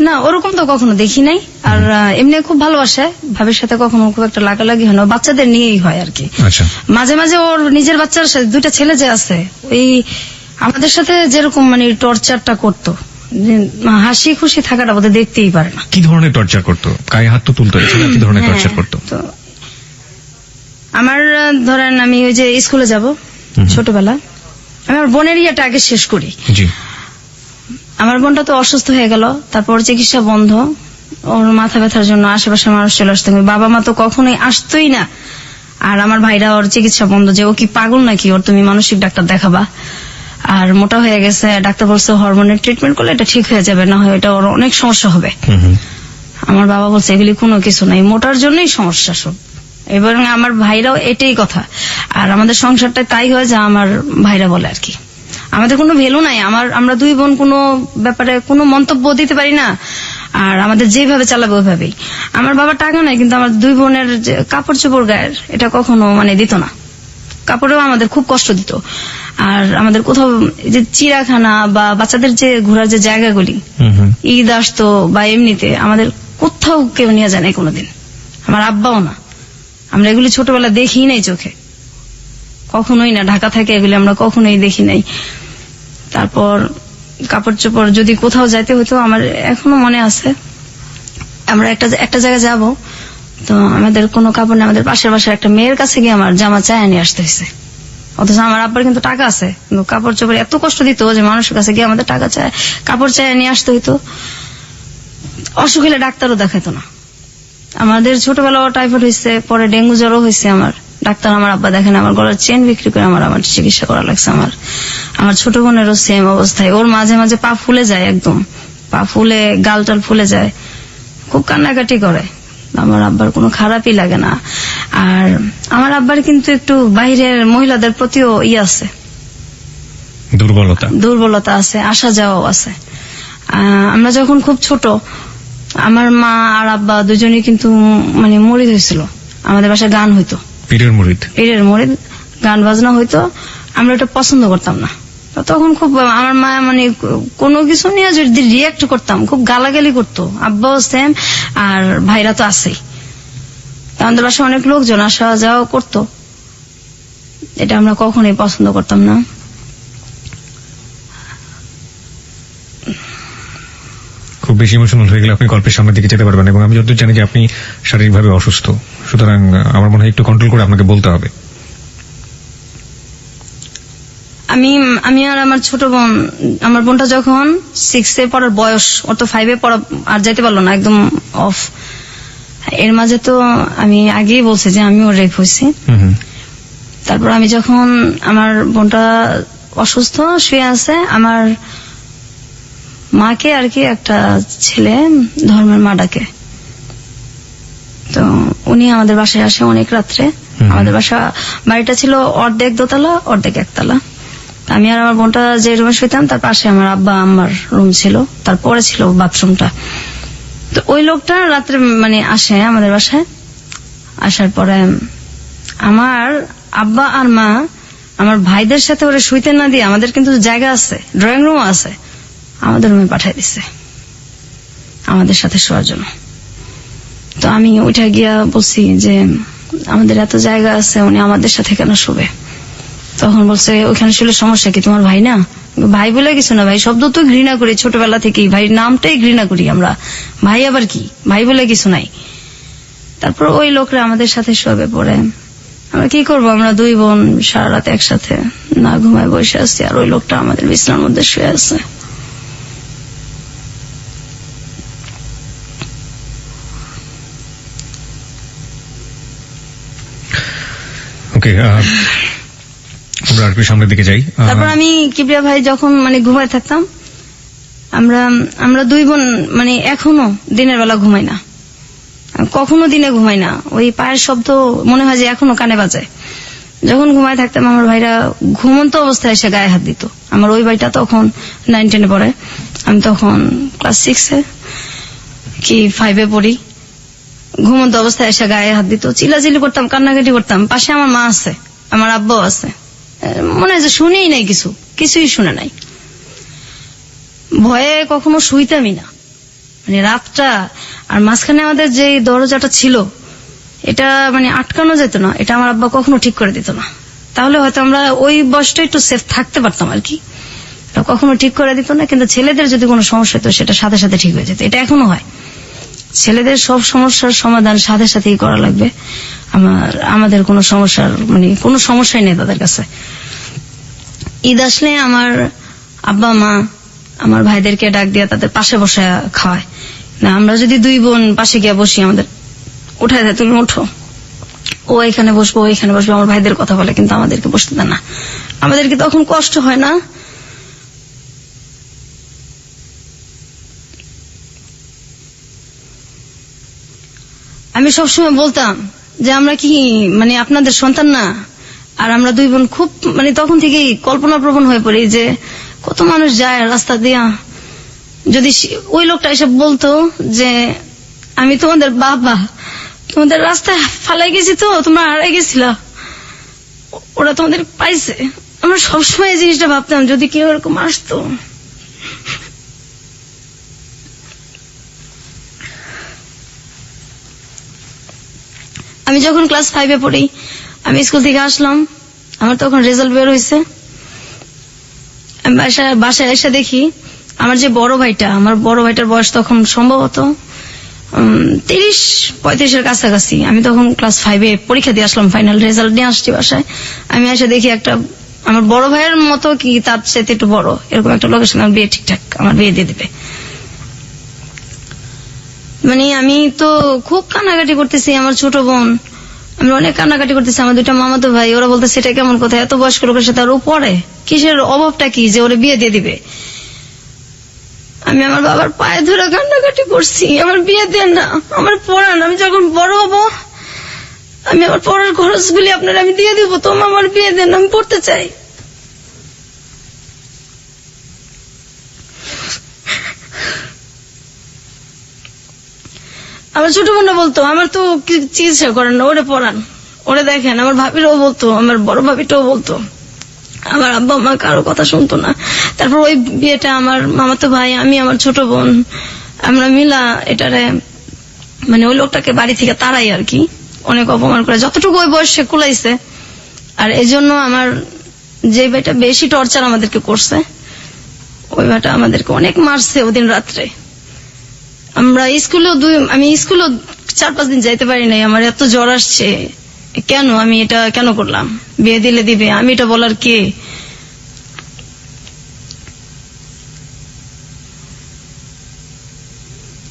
না, ওরকম তো কখনো দেখি নাই। আর এমনি খুব ভালোবাসে, ভাবির সাথে কখনো খুব একটা লাগালাগি হয় না, বাচ্চাদের নিয়েই হয় আর কি। আচ্ছা। মাঝে মাঝে ওর নিজের বাচ্চার সাথে 2টা ছেলে যে আছে, ওই আমাদের সাথে যেরকম মানে টর্চারটা করতো, হাসি খুশি থাকাটা বোধহয় দেখতেই পারে না। কি ধরনের টর্চার করতো? গায়ে হাত তো তুলতো, এছাড়া কি ধরনের টর্চার করতো? তো আমার ধরেন আমি ওই যে স্কুলে যাব ছোটবেলা, আমি আমার বোনের ইয়েটা আগে শেষ করি। জি। আমার বোনটা তো অসুস্থ হয়ে গেল, তারপর চিকিৎসা বন্ধ, ওর মাথা ব্যথার জন্য আশেপাশের মানুষ চলে আসতো, বাবা মা তো কখনোই আসতোই না। আর আমার ভাইরা ওর চিকিৎসা বন্ধ, যে ও কি পাগল নাকি, ওর তুমি মানসিক ডাক্তার দেখাবা। আর মোটা হয়ে গেছে, ডাক্তার বলছে হরমোনের ট্রিটমেন্ট করলে এটা ঠিক হয়ে যাবে, না হয় এটা ওর অনেক সমস্যা হবে। আমার বাবা বলছে এগুলি কোনো কিছু নাই, মোটার জন্যই সমস্যা সব। এবং আমার ভাইরাও এটাই কথা। আর আমাদের সংসারটা তাই হয় যা আমার ভাইরা বলে আর কি। আমাদের কোনো ভ্যালু নাই, আমরা 2 বোন কোনো ব্যাপারে কোনো মন্তব্য দিতে পারি না। আর আমাদের যেভাবে চালাবে ওইভাবেই। আমার বাবা টাকা নাই, কিন্তু আমার 2 বোনের যে কাপড় চোপড় গায়ের এটা কখনো মানে দিত না, কাপড়েও আমাদের খুব কষ্ট দিত। আর আমাদের কোথাও যে চিড়াখানা বা বাচ্চাদের যে ঘোরার যে জায়গাগুলি, ঈদ আসতো বা এমনিতে আমাদের কোথাও কেউ নিয়ে যায় নাই কোনোদিন, আমার আব্বাও না। আমরা এগুলি ছোটবেলা দেখি নাই চোখে, কখনোই না। ঢাকা থেকে এগুলি আমরা কখনোই দেখি নাই। তারপর কাপড় চোপড় যদি কোথাও যাইতে হতো, আমার এখনো মনে আছে, আমরা একটা জায়গায় যাব, তো আমাদের কোনো কাপড় নেই, আমাদের পাশের বাসার একটা মেয়ের কাছে গিয়ে আমার জামা চায় নিয়ে আসতে হয়েছে। অথচ আমার আব্বার কিন্তু টাকা আছে, কিন্তু কাপড় চোপড় এত কষ্ট দিত যে মানুষের কাছে গিয়ে আমাদের টাকা চায়, কাপড় চায় নিয়ে আসতে হইতো। অসুখ হলে ডাক্তারও দেখাইতো না। আমাদের ছোটবেলাও টাইফয়েড হয়েছে, পরে ডেঙ্গু জ্বরও হয়েছে। আমার ডাক্তার আমার আব্বা দেখেন, আমার গলার চেন বিক্রি করে আমার চিকিৎসা করা লাগছে। আমার ছোট বোনেরও সেম অবস্থায়, ওর মাঝে মাঝে পা ফুলে যায়, একদম পা ফুলে গাল টাল ফুলে যায়, খুব কান্নাকাটি করে। আমার আব্বার কোনো খারাপই লাগে না। আর আমার কিন্তু একটু বাইরের মহিলাদের প্রতিও আছে, দুর্বলতা আছে, আসা যাওয়াও আছে। আমরা যখন খুব ছোট, আমার মা আর আব্বা দুজনেই কিন্তু মানে মুরিদ হয়েছিল। আমাদের বাসায় গান হইতো, পীরের মুরিদ গান বাজনা হইতো, আমরা এটা পছন্দ করতাম না। তখন খুব আমার মা মানে কোনো কিছু নিয়ে যদি রিয়াক্ট করতাম খুব গালাগালি করতো, আব্বাও সেম, আর ভাইরা তো আছেই। আমাদের বাসায় অনেক লোকজন আসা যাওয়া করতো, এটা আমরা কখনোই পছন্দ করতাম না। খুব বেশি ইমোশনাল হয়ে গেলে আপনি গল্পের সামনের দিকে যেতে পারবেন, এবং আমি যতদূর জানি যে আপনি শারীরিকভাবে অসুস্থ, সুতরাং আমার মনে হয় একটু কন্ট্রোল করে আপনাকে বলতে হবে। আমি আর আমার ছোট বোন, আমার বোনটা যখন 6-এ পড়ার বয়স, ওর তো 5-এ পড়া আর যাইতে পারলো না, একদম অফ। এর মাঝে তো আমি আগেই বলছি যে আমিও রেপ হয়েছি। তারপর আমি যখন, আমার বোনটা অসুস্থ শুয়ে আছে, আমার মাকে আর কি একটা ছেলে ধর্মের মা ডাকে, তো উনি আমাদের বাসায় আসে অনেক রাত্রে। আমাদের বাড়িটা ছিল অর্ধেক দোতলা অর্ধেক একতলা। আমি আর আমার বোনটা যে রুমে শুইতাম তার পাশে আমার আব্বা আম্মার রুম ছিল, তারপরে ছিল বাথরুমটা। তো ওই লোকটা রাত্রে মানে আসে আমাদের বাসায়, আসার পরে আমার আব্বা আর মা আমার ভাইদের সাথে ওরা শুইতে না দিয়ে, আমাদের কিন্তু জায়গা আছে, ড্রয়িং রুম আছে, আমাদের রুমে পাঠিয়ে দিছে আমাদের সাথে শোয়ার জন্য। তো আমি ওইটা গিয়া বলছি যে আমাদের এত জায়গা আছে, উনি আমাদের সাথে কেন শোবে? তখন বলছে ওইখানে শুলে সমস্যা কি, তোমার ভাই না? ভাই বলে কিছু না, ভাই শব্দ তো ঘৃণা করি ছোটবেলা থেকেই, ভাই নামটাই ঘৃণা করি আমরা, ভাই আবার কি, ভাই বলে কিছু নাই। তারপর ওই লোকরা আমাদের সাথে শোবে। পরে আমরা কি করবো, আমরা 2 বোন সারা রাত একসাথে না ঘুমায় বসে আছি, আর ওই লোকটা আমাদের বিছানার মধ্যে শুয়ে আছে। ওকে, আমরা আর একটু সামনের দিকে যাই। তারপর আমি কিবরিয়া ভাই যখন মানে ঘুমায় থাকতাম, আমরা দুই বোন মানে এখনো দিনের বেলা ঘুমাই না, কখনো দিনে ঘুমাই না। ওই পায়ের শব্দ মনে হয় যে এখনো কানে বাজে। যখন ঘুমায় থাকতাম আমার ভাইরা ঘুমন্ত অবস্থায় এসে গায়ে হাত দিত। আমার ওই ভাইটা তখন 9-10 পড়ে, আমি তখন ক্লাস 6 কি 5 পড়ি। ঘুমন্ত অবস্থায় এসে গায়ে হাত দিত, চিল্লাচিল্লি করতাম, কান্নাকাটি করতাম। পাশে আমার মা আছে, আমার আব্বাও আছে, মনে হয় যে শুনেই নাই, কিছুই শুনে নাই। ভয়ে কখনো শুইতামই না, মানে রাতটা। আর মাঝখানে আমাদের যে দরজাটা ছিল এটা মানে আটকানো যেত না, এটা আমার আব্বা কখনো ঠিক করে দিত না। তাহলে হয়তো আমরা ওই বয়সটা একটু সেফ থাকতে পারতাম আর কি। কখনো ঠিক করে দিত না, কিন্তু ছেলেদের যদি কোনো সমস্যা হতো সেটা সাথে সাথে ঠিক হয়ে যেত। এটা এখনো হয়, ছেলেদের সব সমস্যার সমাধান সাথে সাথেই করা লাগবে। আমাদের কোনো সমস্যার মানে কোনো সমস্যাই নেই তাদের কাছে। ঈদ আসলে আমার আব্বা মা আমার ভাইদেরকে ডাক দিয়ে তাদের পাশে বসে খাওয়ায় না। আমরা যদি দুই বোন পাশে গিয়ে বসি, আমাদের উঠায় দেয়, তুমি ওঠো, ও এখানে বসবো, ও এখানে বসবো। আমার ভাইদের কথা বলে, কিন্তু আমাদেরকে বসতে দেয় না। আমাদেরকে তখন কষ্ট হয় না। আমি সবসময় বলতাম যে আমরা কি মানে আপনাদের সন্তান না? আর আমরা দুই বোন খুব মানে তখন থেকেই কল্পনা প্রবণ হয়ে পড়ি যে কত মানুষ যায় রাস্তা দিয়া, যদি ওই লোকটা এসে বলতো যে আমি তোমাদের বাবা, তোমাদের রাস্তায় ফালাই গেছি, তো তোমরা হারাই গেছিলা, ওরা তোমাদের পাইছে। আমরা সবসময় এই জিনিসটা ভাবতাম, যদি কেউ এরকম আসতো। আমি যখন ক্লাস 5 পড়ি, আমি স্কুল থেকে আসলাম, আমার তখন রেজাল্ট বের হয়েছে। আমি বাসায় এসে দেখি আমার যে বড় ভাইটা, আমার বড় ভাইটার বয়স তখন সম্ভবত 30-35 কাছাকাছি। আমি তখন ক্লাস 5 পরীক্ষা দিয়ে আসলাম, ফাইনাল রেজাল্ট নিয়ে আসছি বাসায়। আমি এসে দেখি একটা আমার বড় ভাইয়ের মতো কি তার সাথে একটু বড় এরকম একটা লোকের সঙ্গে আমার বিয়ে ঠিকঠাক আমার বিয়ে দিয়ে দিবে। মানে আমি তো খুব কান্নাকাটি করতেছি, আমার ছোট বোন, আমি অনেক কান্নাকাটি করতেছি। আমার দুইটা মামাতো ভাই, ওরা বলতে সেটা কেমন কথা, এত বয়স্ক লোকের সাথে আর ও পড়ে, কিসের অভাবটা কি যে ওরে বিয়ে দিয়ে দিবে। আমি আমার বাবার পায়ে ধরে কান্নাকাটি করছি, আমার বিয়ে দেন না, আমার পড়ান, আমি যখন বড় হব আমি আমার পড়ার খরচগুলি আপনার আমি দিয়ে দিব, তো আমার বিয়ে দেন, আমি পড়তে চাই। আমার ছোট বোনরা বলতো আমার তো চিকিৎসা করেন না, ওরে পড়ান, ওরে দেখেন। আমার ভাবিরাও বলতো, আমার বড় ভাবিটাও বলতো। আমার আব্বা মা কারো কথা শুনতো না। তারপর ওই বিয়েটা আমার মামাতো ভাই, আমি, আমার ছোট বোন, আমরা মিলা এটারে মানে ওই লোকটাকে বাড়ি থেকে তাড়াই আর কি, অনেক অপমান করে যতটুকু ওই বয়সে কুলাইছে। আর এই জন্য আমার যে ভাইটা বেশি টর্চার আমাদেরকে করছে, ওই ভাইটা আমাদেরকে অনেক মারছে ওদিন রাত্রে। আমরা আমি স্কুলেও 4-5 দিন যাইতে পারি নাই, আমার এত জ্বর আসছে। কেন আমি এটা কেন করলাম? বিয়ে দিলে দিবে, আমি এটা বলার কে?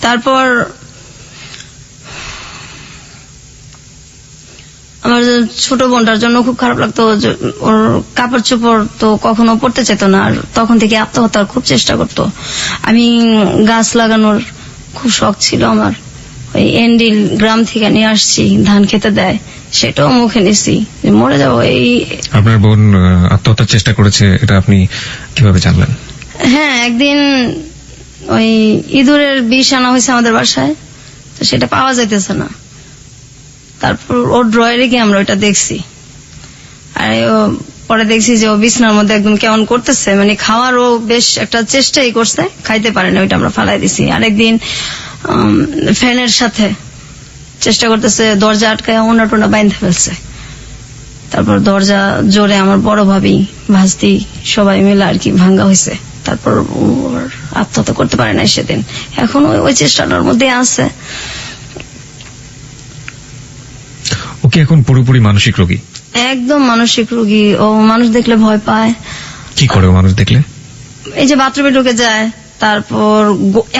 তারপর আমার ছোট বোনটার জন্য খুব খারাপ লাগতো, ওর কাপড় চোপড় তো কখনো পড়তে চেত না, আর তখন থেকে আত্মহত্যার খুব চেষ্টা করতো। আমি গাছ লাগানোর খুব শখ ছিল আমার, ওই এন্ডিল গ্রাম থেকে নিয়ে আসছি, ধান খেতে দেয়, সেটাও মুখে নিছি যে মরে যাবো। এই আপনার বোন আত্মহত্যার চেষ্টা করেছে, এটা আপনি কিভাবে জানলেন? হ্যাঁ, একদিন ওই ইঁদুরের বিষ আনা হয়েছে আমাদের বাসায়, তো সেটা পাওয়া যাইতেছে না। তারপর ওর ড্রয়ারে গিয়ে আমরা ওইটা দেখছি, আর পরে দেখছি যে ও বিছনার মধ্যে একদম কেমন করতেছে, মানে খাওয়ারও বেশ একটা চেষ্টাই করছে, খাইতে পারে না, ওইটা আমরা ফালাই দিছি। আরেকদিন ফ্যানের সাথে চেষ্টা করতেছে, দরজা আটকায় ওনা টোনা বাইন্ধে ফেলছে। তারপর দরজা জোরে আমার বড় ভাবি, ভাস্তি সবাই মিলে আর কি ভাঙ্গা হয়েছে। তারপর আত্মহত্যা করতে পারে না সেদিন, এখন ওই চেষ্টাটার মধ্যে আছে। ও কি এখন পুরোপুরি মানসিক রোগী? একদম মানসিক রোগী। ও মানুষ দেখলে ভয় পায়। কি করে ও মানুষ দেখলে? এই যে বাথরুমে ঢুকে যায়, তারপর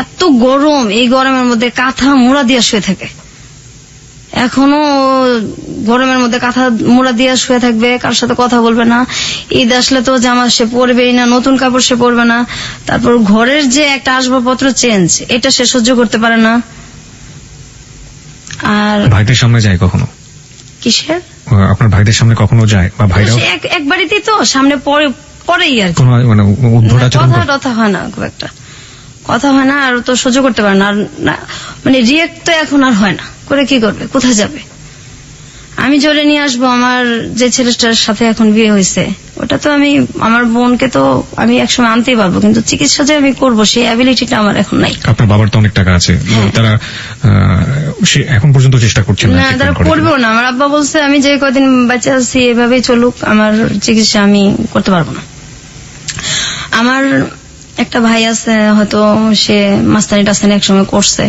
এত গরম, এই গরমের মধ্যে কাঁথা মোড়া দিয়ে শুয়ে থাকে, এখনো গরমের মধ্যে কাঁথা মোড়া দিয়ে শুয়ে থাকবে, কার সাথে কথা বলবে না। ঈদ আসলে তো জামা সে পরবেই না, নতুন কাপড় সে পরবে না। তারপর ঘরের যে একটা আসবাবপত্র চেঞ্জ, এটা সে সহ্য করতে পারে না। আর ভাইদের সামনে যায় কখনো? কিসের? আপনার ভাইদের সামনে কখনো যায় বা ভাইরাও সে এক বাড়িতেই তো, সামনে পরেই আর কি। কোনো মানে উদ্ভট আচরণ করে? কথা হয় না, খুব একটা কথা হয় না, আর তো সহ্য করতে পারে না। আর মানে রিয়েক্ট তো এখন আর হয় না, করে কি করবে, কোথায় যাবে? আমি জোরে নিয়ে আসবো। আমার যে ছেলেটার সাথে এখন বিয়ে হয়েছে, ওটা তো আমি, আমার বোনকে তো আমি একসময় আনতেই পারবো, কিন্তু চিকিৎসা যে আমি করবো সেই অ্যাবিলিটিটা আমার এখন নাই। আপনার বাবার তো অনেক টাকা আছে, তারা সে এখন পর্যন্ত চেষ্টা করছেন না, তারা করবেও না। আমার আব্বা বলছে আমি যে কদিন বাচ্চা আছি এভাবেই চলুক, আমার চিকিৎসা আমি করতে পারবো না। আমার একটা ভাই আছে, হয়তো সে মাস্তানি টাস্তানি একসময় করছে।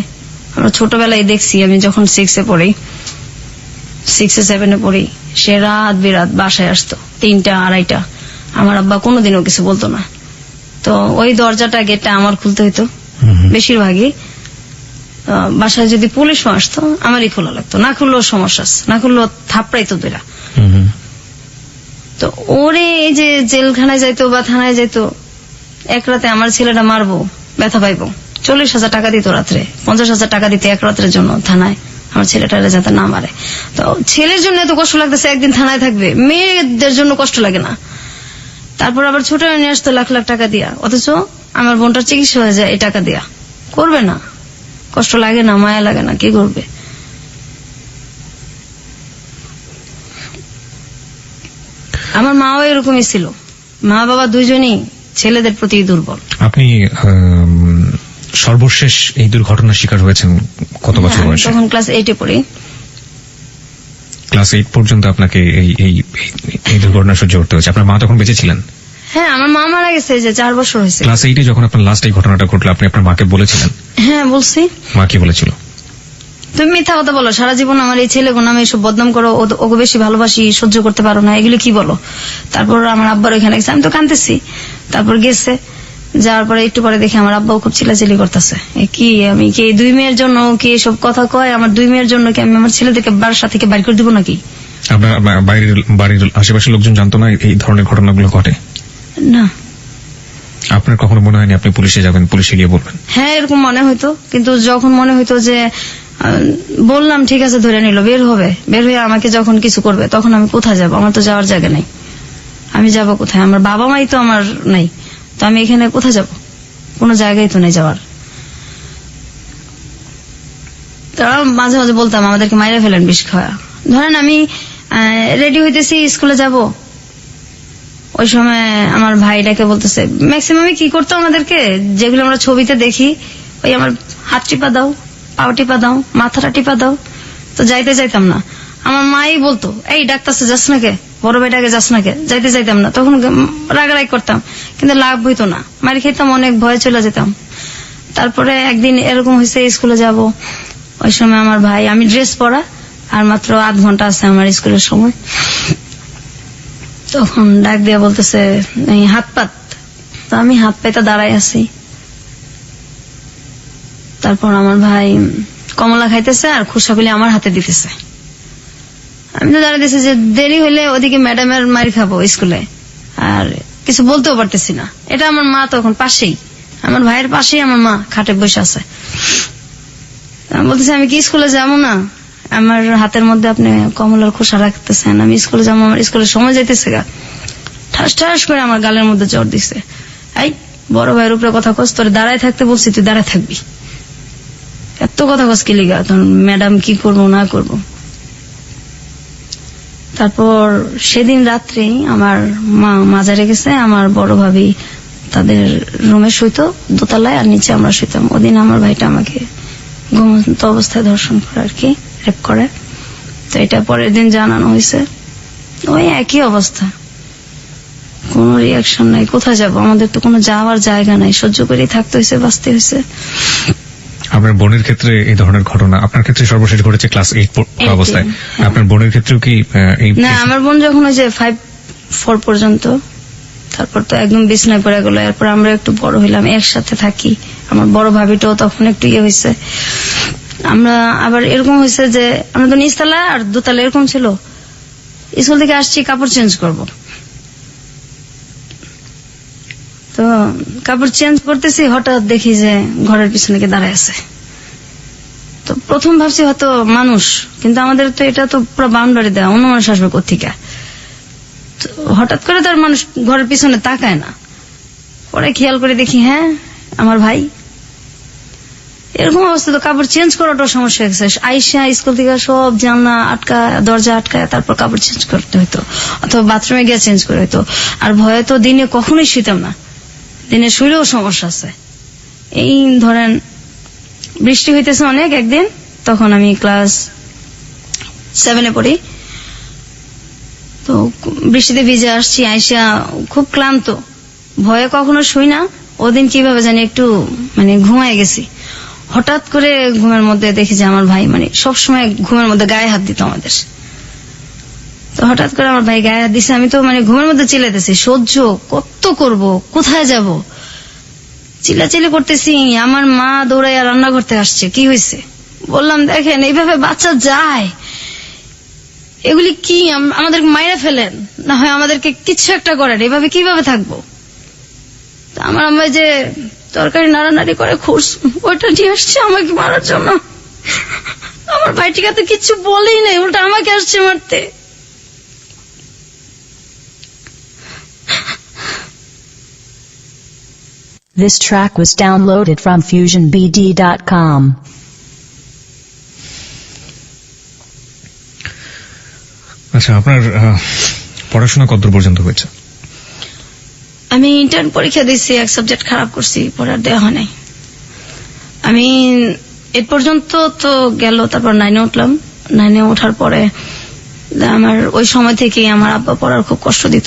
আমরা ছোটবেলায় দেখছি, আমি যখন 6-এ পড়ি, 6-7-এ পড়ি, সে রাত বিরাত বাসায় আসতো 3টা 2:30টা। আমার আব্বা কোনোদিনও কিছু বলতো না। তো ওই দরজাটা গেটটা আমার খুলতে হইতো বেশিরভাগই। বাসায় যদি পুলিশও আসতো আমারই খোলা লাগতো, না খুললেও সমস্যা আছে, না খুললেও থাপড়াইতো দুইটা। তো ওরে এই যে জেলখানায় যাইতো বা থানায় যাইতো, এক রাতে আমার ছেলেটা মারবো, ব্যথা পাইবো, 40,000 টাকা দিত রাত্রে, 50,000 টাকা দিতে এক রাতের জন্য থানায়, আমার ছেলেটারে যাতে না মারে। তো ছেলের জন্য এত কষ্ট লাগতেছে, একদিন থানায় থাকবে, মেয়েদের জন্য কষ্ট লাগে না। তারপর আবার ছোট নিয়ে আসতো লাখ লাখ টাকা দিয়া, অথচ আমার বোনটার চিকিৎসা হয়ে যায় এই টাকা দিয়া। করবে না? কষ্ট লাগে না, মায়া লাগে না? কি করবে? আমার মাও এরকমই ছিল, মা বাবা দুইজনই ছেলেদের প্রতি দুর্বল। আপনি সর্বশেষ এই দুর্ঘটনার শিকার হয়েছেন কত বছর আমি বয়সে? তখন ক্লাস 8-এ পড়ি। ক্লাস 8 পর্যন্ত আপনাকে এই দুর্ঘটনা সহ্য করতে হয়েছে। আপনার মা তখন বেঁচে ছিলেন? হ্যাঁ, আমার মা মারা গেছে যে 4 বছর হয়েছে। ক্লাস 8-এ যখন আপনার লাস্ট এই ঘটনাটা ঘটলো, আপনি আপনার মাকে বলেছিলেন? হ্যাঁ, বলছি। মা কি বলেছিল? তুমি মিথ্যা কথা বলো, সারা জীবন আমার এই ছেলে গুণ আমি এসব বদনাম করো, ওকে বেশি ভালোবাসি, সহ্য করতে পারো না, এগুলো কি বলো? তারপর আমার আব্বার ওইখানে গেছে, আমি তো কাঁদতেছি। তারপর গেছে, যাওয়ার পরে একটু পরে দেখি আমার আব্বাও খুব চিল্লাচিল্লি করতেছে। কি আমি কি 2 মেয়ের জন্য কি এসব কথা কয়? আমার 2 মেয়ের জন্য কি আমি আমার ছেলেদেরকে বাসা থেকে বাইর করে দিব নাকি? আপনার বাড়ির আশেপাশের লোকজন জানতো না এই ধরনের ঘটনাগুলো ঘটে? না। আপনার কখনো মনে হয়নি আপনি পুলিশে যাবেন, পুলিশে গিয়ে বলবেন? হ্যাঁ, এরকম মনে হইতো, কিন্তু যখন মনে হইতো যে বললাম ঠিক আছে ধরে নিল, বের হয়ে আমাকে যখন কিছু করবে, তখন আমি কোথায় যাব? আমার তো যাওয়ার জায়গা নেই, আমি যাব কোথায়? আমার বাবা মাই তো আমার নাই, তো আমি এখানে কোথায় যাব? কোনো জায়গায় তো নেই যাওয়ার। তারা মাঝে মাঝে বলতাম আমাদেরকে মাইরে ফেলেন বিষ খাওয়া। ধরেন আমি রেডি হইতেছি স্কুলে যাব, ওই সময় আমার ভাইটাকে বলতেছে, ম্যাক্সিমামই কি করতো আমাদেরকে, যেগুলো আমরা ছবিতে দেখি, ওই আমার হাত টিপা দাও, পাও টিপা দাও, মাথাটা টিপা দাও। তো যাইতে চাইতাম না। আমার মাই বলতো, এই ডাক্তারছে যাস নাকে, বড় ভাইটাকে যাস নাকে, যাইতে চাইতাম না। তখন রাগারাগ করতাম, কিন্তু লাভ হইতো না, মারি খেতাম, অনেক ভয়ে চলে যেতাম। তারপরে একদিন এরকম হয়েছে, স্কুলে যাব, ওই সময় আমার ভাই, আমি ড্রেস পরা আর মাত্র 8 ঘন্টা আছে আমার স্কুলের সময়, তখন ডাক দিয়ে বলতেছে হাত পাত। তো আমি হাত পাইতে দাঁড়াই আছি। তারপর আমার ভাই কমলা খাইতেছে আর খোসাগুলি আমার হাতে দিতেছে। আমি তো দাঁড়াই দিয়েছি যে দেরি হইলে ওদিকে ম্যাডামের মারি খাবো স্কুলে, আর কিছু বলতেও পারতেছি না। এটা আমার মা তখন পাশেই, আমার ভাইয়ের পাশেই আমার মা খাটে বসে আছে। আমি বলতেছি আমি কি স্কুলে যাবো না? আমার হাতের মধ্যে আপনি কমলার খোসা রাখতেছেন, আমি স্কুলে যাবো, আমার স্কুলের সময় যাইতেছে গা। ঠাস ঠাস করে আমার গালের মধ্যে জ্বর দিছে। এই বড় ভাইয়ের উপরে কথা কস, তোর দাঁড়ায় থাকতে বলছি, তুই দাঁড়ায় থাকবি, এত কথা কস কি লিগা? তখন ম্যাডাম কি করবো না করবো। তারপর সেদিন রাত্রে আমার মা মাজারে গেছে, আমার বড় ভাবি তাদের রুমে শুইতো দোতলায়, আর নিচে আমরা শুইতাম। ওদিন আমার ভাইটা আমাকে ঘুমন্ত অবস্থায় ধর্ষণ করে আর কি, রেপ করে। তো এটা পরের দিন জানানো হয়েছে। ওই একই অবস্থা, কোন রিয়াকশন নাই। কোথায় যাব? আমাদের তো কোনো যাওয়ার জায়গা নাই, সহ্য করেই থাকতে হয়েছে, বাঁচতে হয়েছে। আপনার বোনের ক্ষেত্রে এই ধরনের ঘটনা, আপনার ক্ষেত্রে সর্বশেষ ঘটেছে ক্লাস 8 অবস্থায়, আপনার বোনের ক্ষেত্রেও কি না? আমার বোন যখন ওই যে 5-4 পর্যন্ত, তারপর তো একদম বিছনায় পড়ে গেল। এরপর আমরা একটু বড় হইলাম, একসাথে থাকি। আমার বড় ভাবিটাও তখন একটু ইয়ে হয়েছে, আমরা আবার এরকম হয়েছে যে আমরা তো নিচতলা আর দোতলা এরকম ছিল, স্কুল থেকে আসছি কাপড় চেঞ্জ করব, তো কাপড় চেঞ্জ করতেছি, হঠাৎ দেখি যে ঘরের পিছনে কে দাঁড়ায় আছে। তো প্রথম ভাবছি হয়তো মানুষ, কিন্তু আমাদের তো এটা তো পুরো বাউন্ডারি দেওয়া, অন্য মানুষ আসবে কোত্থেকে। তো হঠাৎ করে তার মানুষ ঘরের পিছনে তাকায় না, পরে খেয়াল করে দেখি হ্যাঁ আমার ভাই। এরকম অবস্থা, তো কাপড় চেঞ্জ করাটাও সমস্যা হয়ে গেছে। আইসা স্কুল থেকে সব জানলা আটকা, দরজা আটকায় তারপর কাপড় চেঞ্জ করতে হইতো, অথবা বাথরুমে গিয়ে চেঞ্জ করে হইতো। আর ভয়ে তো দিনে কখনোই শুইতাম না, দিনে শুইলেও সমস্যা আছে। এই ধরেন বৃষ্টি হইতেছে অনেক একদিন, তখন আমি ক্লাস 7 পড়ি, তো বৃষ্টিতে ভিজে আসছি, আইসা খুব ক্লান্ত, ভয়ে কখনো শুই না। ওদিন কিভাবে জানি একটু মানে ঘুমায় গেছি, হঠাৎ করে ঘুমের মধ্যে দেখি যে আমার ভাই মানে সবসময় ঘুমের মধ্যে গায়ে হাত দিত আমাদের। তো হঠাৎ করে আমার ভাই গায়ে হাত দিছে, আমি তো মানে ঘুমের মধ্যে চিল্লাইতেছি, সহ্য কত করব, কোথায় যাব, চিল্লাচিল্লি করতেছি। আমার মা দৌড়াইয়া রান্না করতে আসছে, কি হয়েছে বললাম, দেখেন এইভাবে বাচ্চা যায়, এগুলি কি আমাদেরকে মাইরা ফেলেন, না হয় আমাদেরকে কিছু একটা করেন, এইভাবে কিভাবে থাকবো। তো আমার আম্মা যে তরকারি নাড়ানাড়ি করে খুঁড়স, ওইটা নিয়ে আসছে আমাকে মারার জন্য। আমার ভাইটিকে তো কিচ্ছু বলেই নাই, উল্টা আমাকে আসছে মারতে। This track was downloaded from FusionBD.com. আচ্ছা, আপনার পড়াশোনা কতদূর পর্যন্ত হয়েছে? আমি ইন্টার্ন পরীক্ষা দিচ্ছি, এক সাবজেক্ট খারাপ করছি, পরে আর দেওয়া হয় নাই। আমি এর পর্যন্ত তো গেল, তারপর 9-এ উঠলাম। 9-এ ওঠার পরে আমার ওই সময় থেকেই আমার আব্বা পড়ার খুব কষ্ট দিত,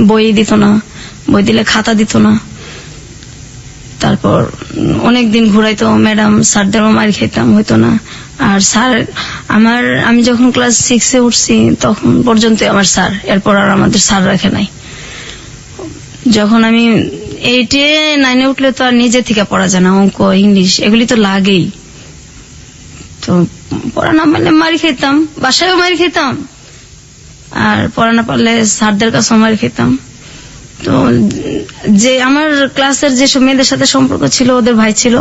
বই দিত না, বই দিলে খাতা দিত না। তারপর অনেকদিন ঘুরাইতো, ম্যাডাম স্যারদেরও মার খেতাম, হইতো না। আর স্যার আমি যখন ক্লাস 6-এ উঠছি তখন পর্যন্ত আমার স্যার, এরপর আর আমাদের স্যার রাখে নাই। যখন আমি 8-এ 9-এ উঠলে তো আর নিজে থেকে পড়া যায় না, অঙ্ক ইংলিশ এগুলি তো লাগেই। তো পড়া না পারলে মারি খেতাম, বাসায়ও মারি খেতাম, আর পড়া না পারলে স্যারদের কাছেও মারি খেতাম। তো যে আমার ক্লাসের যেসব মেয়েদের সাথে সম্পর্ক ছিল, ওদের ভাই ছিল,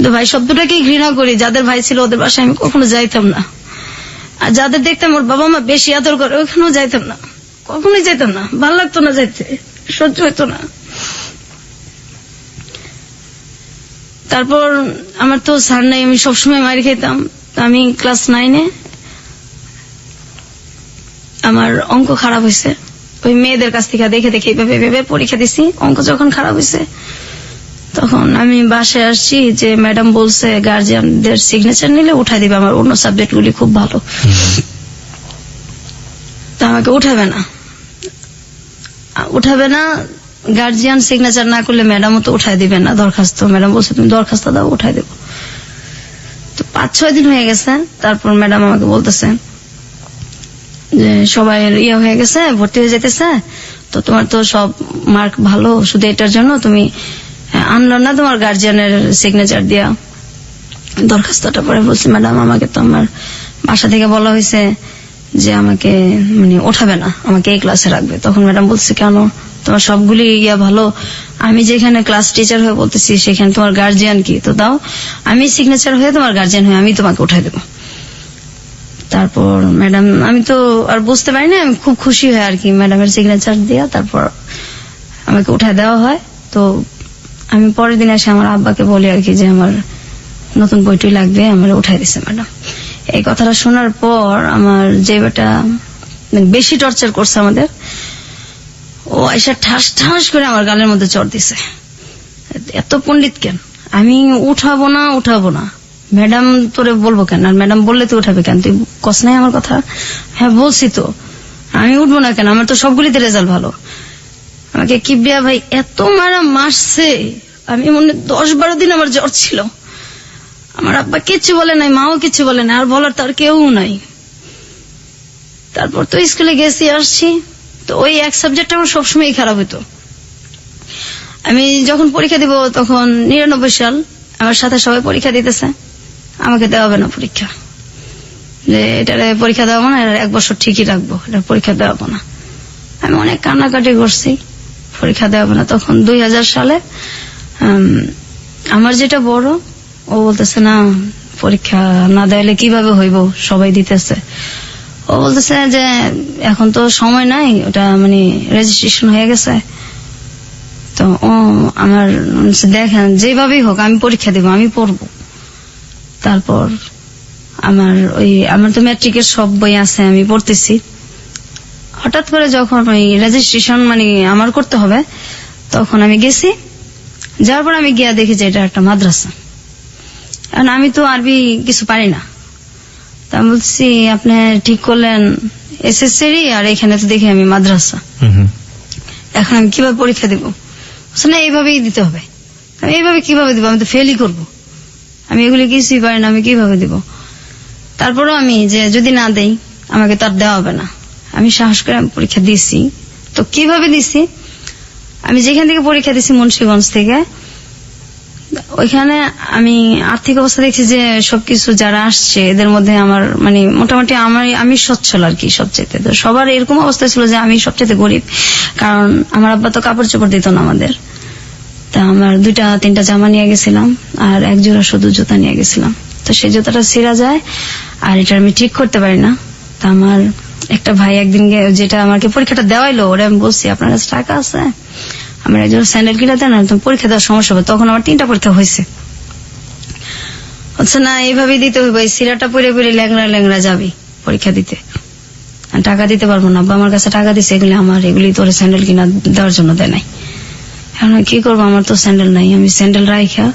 তো ভাই শব্দটাকেই ঘৃণা করি। যাদের ভাই ছিল ওদের বাসায় আমি কখনো যাইতাম না, আর যাদের দেখতাম ওর বাবা মা বেশি আদর করে ওখানেও যাইতাম না, কখনোই যাইতাম না, ভালো লাগতো না যাইতে, সহ্য হইতো না। তারপর আমার তো স্যার নাই, আমি সবসময় মারি খেতাম। আমি ক্লাস 9-এ আমার অঙ্ক খারাপ হয়েছে, ওই মেয়েদের কাছ থেকে দেখে দেখে ভেবে পরীক্ষা দিছি। অঙ্ক যখন খারাপ হয়েছে তখন আমি বাসায় আসছি, যে ম্যাডাম বলছে গার্জিয়ানদের সিগনেচার নিলে উঠাই দিবে, আমার অন্য সাবজেক্ট গুলি খুব ভালো, তা আমাকে উঠাবে না, গার্জিয়ান সিগনেচার না করলে ম্যাডামও তো উঠাই দিবে না দরখাস্ত। ম্যাডাম বলছে তুমি দরখাস্ত দাও, উঠাই দেবো। তো 5-6 দিন হয়ে গেছে, তারপর ম্যাডাম আমাকে বলতেছে যে সবাই ইয়ে হয়ে গেছে, ভর্তি হয়ে যেতেছে, তো তোমার তো সব মার্ক ভালো, শুধু এটার জন্য তুমি আনলো না তোমার গার্জিয়ানের সিগনেচার দিয়া দরখাস্তটা। পরে বলছি ম্যাডাম আমাকে তো আমার বাসা থেকে বলা হয়েছে যে আমাকে মানে ওঠাবে না, আমাকে এই ক্লাসে রাখবে। তখন ম্যাডাম বলছে কেন, তোমার সবগুলি ইয়া ভালো, আমি যেখানে ক্লাস টিচার হয়ে বলতেছি সেখানে তোমার গার্জিয়ান কি, তো দাও আমি সিগনেচার হয়ে তোমার গার্জিয়ান হয়ে আমি তোমাকে উঠাই দেবো। তারপর ম্যাডাম, আমি তো আর বুঝতে পারি না, আমি খুব খুশি হয়ে আর কি ম্যাডামের সিগনেচার দিয়া তারপর আমাকে উঠায় দেওয়া হয়। তো আমি পরের দিন এসে আমার আব্বাকে বলি আর কি যে আমার নতুন বইটি লাগবে, আমার উঠাই দিছে ম্যাডাম। এই কথাটা শোনার পর আমার যে বেটা বেশি টর্চার করছে আমাদের, ও এসে ঠাস ঠাস করে আমার গালের মধ্যে চড় দিছে, এত পণ্ডিত কেন, আমি উঠাবো না, ম্যাডাম তোরে বলবো কেন, আর ম্যাডাম বললে তুই উঠাবে কেন, তুই কস নাই আমার কথা? হ্যাঁ বলছি তো, আমি উঠবো না কেন, আমার তো সবগুলিতে রেজাল্ট ভালো। আমাকে কিবরিয়া ভাই এত মারছে, আমি মনে 10-12 দিন আমার জ্বর ছিল। আমার আব্বা কিচ্ছু বলে নাই, মাও কিচ্ছু বলে নাই, আর বলার তার কেউ নাই। তারপর তো স্কুলে গেছি আসছি, তো ওই এক সাবজেক্ট আমার সবসময় খারাপ হতো। আমি যখন পরীক্ষা দিব তখন 99 সাল, আমার সাথে সবাই পরীক্ষা দিতেছে, আমাকে দেওয়া হবে না পরীক্ষা, যে এটারে পরীক্ষা দেওয়া না, এটা 1 বছর ঠিকই রাখবো, এটা পরীক্ষা দেওয়া না। আমি অনেক কান্নাকাটি করছি, পরীক্ষা দেওয়া না। তখন 2000 সালে আমার যেটা বড়, ও বলতেছে না পরীক্ষা না দেওয়ালে কিভাবে হইব, সবাই দিতেছে। ও বলতেছে যে এখন তো সময় নাই, ওটা মানে রেজিস্ট্রেশন হয়ে গেছে। তো ও আমার দেখেন যেভাবেই হোক আমি পরীক্ষা দেব, আমি পড়বো। তারপর আমার তো ম্যাট্রিকের সব বই আছে, আমি পড়তেছি। হঠাৎ করে যখন ওই রেজিস্ট্রেশন মানে আমার করতে হবে, তখন আমি গেছি। যাওয়ার পর আমি গিয়া দেখি যে এটা একটা মাদ্রাসা। কারণ আমি তো আরবি কিছু পারি না। তা আমি বলছি আপনি ঠিক করলেন এসএসসি, আর এখানে তো দেখি আমি মাদ্রাসা, এখন আমি কিভাবে পরীক্ষা দিব? না এইভাবেই দিতে হবে। আমি এইভাবে কিভাবে দিব? আমি তো ফেলই করব, আমি এগুলি কিছুই পারি না, আমি কিভাবে দিব? তারপরেও আমি যে যদি না দেই আমাকে তার দেওয়া হবে না, আমি সাহস করে আমি পরীক্ষা দিছি। তো কিভাবে দিছি? আমি যেখান থেকে পরীক্ষা দিছি মুন্সিগঞ্জ থেকে, ওইখানে আমি আর্থিক অবস্থা দেখছি যে সবকিছু যারা আসছে এদের মধ্যে আমার মানে মোটামুটি আমি সচ্ছল আর কি সবচেয়ে। তো সবার এরকম অবস্থা ছিল যে আমি সবচেয়ে গরিব, কারণ আমার আব্বা তো কাপড় চোপড় দিত না আমাদের। তা আমার 2-3টা জামা নিয়ে গেছিলাম, আর 1 জোড়া শুধু জুতা নিয়ে গেছিলাম। তো সেই জুতাটা ছিঁড়া যায়, আর এটা আমি ঠিক করতে পারি না। তা আমার একটা ভাই একদিন যেটা আমাকে পরীক্ষাটা দেওয়াইলো, ওরা আমি বলছি আপনার কাছে টাকা আছে, আমার একজন স্যান্ডেল কিনে দেন, তুমি পরীক্ষা দেওয়ার সমস্যা হবে। তখন আমার 3টা পরীক্ষা হয়েছে। আচ্ছা না এইভাবেই দিতে হইব, এই সিরাটা পরে পরে ল্যাংড়া ল্যাংড়া যাবি পরীক্ষা দিতে, টাকা দিতে পারবো না। বা আমার কাছে টাকা দিছে, এগুলি তোর স্যান্ডেল কিনা দেওয়ার জন্য দেয় নাই। এখন কি করবো, আমার তো স্যান্ডেল নাই। আমি স্যান্ডেল রাইখা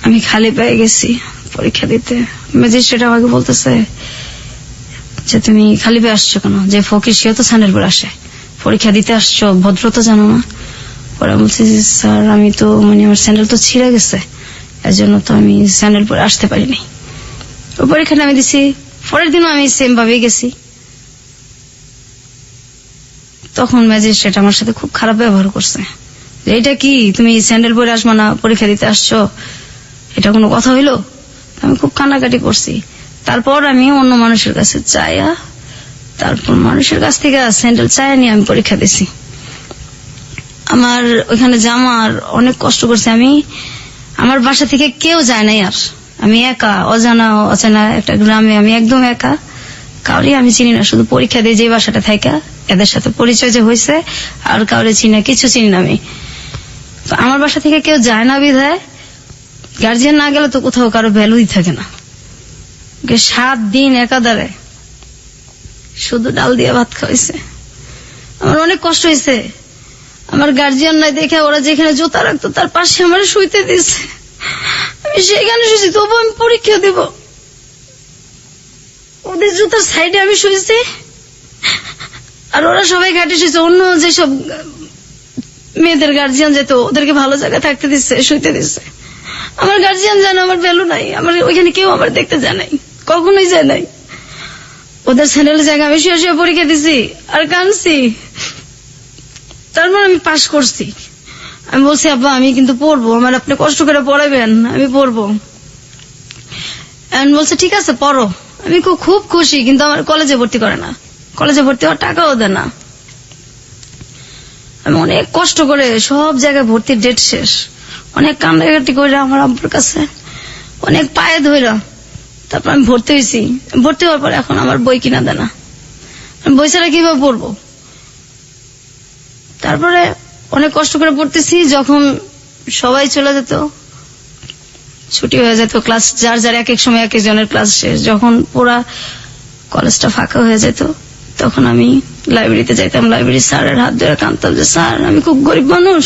আমি খালি পেয়ে গেছি পরীক্ষা দিতে। ম্যাজিস্ট্রেট আমাকে বলতেছে যে তুমি খালি পেয়ে আসছো কেন? যে ফকির সেও তো স্যান্ডেল পরে আসে, পরীক্ষা দিতে আসছো, ভদ্রতা জানো না? পরে বলছি স্যার আমি তো মানে আমার স্যান্ডেল তো ছিঁড়ে গেছে, এর জন্য তো আমি স্যান্ডেল পরে আসতে পারিনি। ওই পরীক্ষাটা আমি দিছি। পরের দিনও আমি সেম ভাবেই গেছি। তখন ম্যাজিস্ট্রেট আমার সাথে খুব খারাপ ব্যবহার করছে, যে এটা কি তুমি স্যান্ডেল পরে আসবা না, পরীক্ষা দিতে আসছো, এটা কোনো কথা হইলো? আমি খুব কান্নাকাটি করছি। তারপর আমি অন্য মানুষের কাছে চাইয়া, তারপর মানুষের কাছ থেকে স্যান্ডেল চাইয়া নিয়ে আমি পরীক্ষা দিছি। আমার ওইখানে জামার অনেক কষ্ট করছি আমি। আমার বাসা থেকে কেউ যায় নাই, আর আমি একা অজানা একটা গ্রামে, আমি একদম একা, কাউরে আমি চিনি না। শুধু পরীক্ষা দিয়ে যে বাসাটা থাকা, এদের সাথে পরিচয় যে হয়েছে, আর কাউরে চিনি না, কিছু চিনি না আমি। তো আমার বাসা থেকে কেউ যায় না বিধায় গার্জিয়ান না গেলে তো কোথাও কারো ভ্যালুই থাকে না। 7 দিন একাধারে শুধু ডাল দিয়ে ভাত খাওয়াইছে। আমার অনেক কষ্ট হয়েছে। আমার গার্জিয়ান নাই দেখে ওরা যেখানে জুতা রাখতো তার পাশে আমার শুইতে দিয়েছে, আমি সেইখানে শুয়েছি, তবু আমি পরীক্ষা দিব। ওদের জুতার সাইডে আমি শুয়েছি, আর ওরা সবাই ঘাটে শুয়েছে। অন্য যেসব মেয়েদের গার্জিয়ান যেত ওদেরকে ভালো জায়গায় থাকতে দিচ্ছে, শুইতে দিচ্ছে। আমার গার্জিয়ান জানে আমার ভ্যালু নাই, আমার ওইখানে কেউ আমার দেখতে যায় নাই, কখনোই যায় নাই। ওদের স্যান্ডেলের জায়গায় আমি শুয়ে শুয়ে পরীক্ষা দিছি আর কাঁদছি। তারপর আমি পাশ করছি। আমি বলছি আব্বা আমি কিন্তু পড়বো, আমার আপনি কষ্ট করে পড়াবেন, আমি পড়বো। বলছে ঠিক আছে পড়ো। আমি খুব খুশি, কিন্তু আমার কলেজে ভর্তি করে না, কলেজে ভর্তি হওয়ার টাকাও দেয় না। আমি অনেক কষ্ট করে সব জায়গায় ভর্তির ডেট শেষ, অনেক কান্নাকাটি করে আমার আব্বুর কাছে, অনেক পায়ে ধইরা তারপর আমি ভর্তি হয়েছি। ভর্তি হওয়ার পর এখন আমার বই কিনা দেয় না, বই ছাড়া কিভাবে পড়বো? তারপরে অনেক কষ্ট করে পড়তেছি। যখন সবাই চলে যেত, ছুটি হয়ে যেত, ক্লাস যার যার এক এক সময় এক একজনের ক্লাস শেষ, যখন পুরা কলেজটা ফাঁকা হয়ে যেত, তখন আমি লাইব্রেরিতে যাইতাম। লাইব্রেরি স্যারের হাত ধরে কাঁদতাম যে স্যার আমি খুব গরিব মানুষ,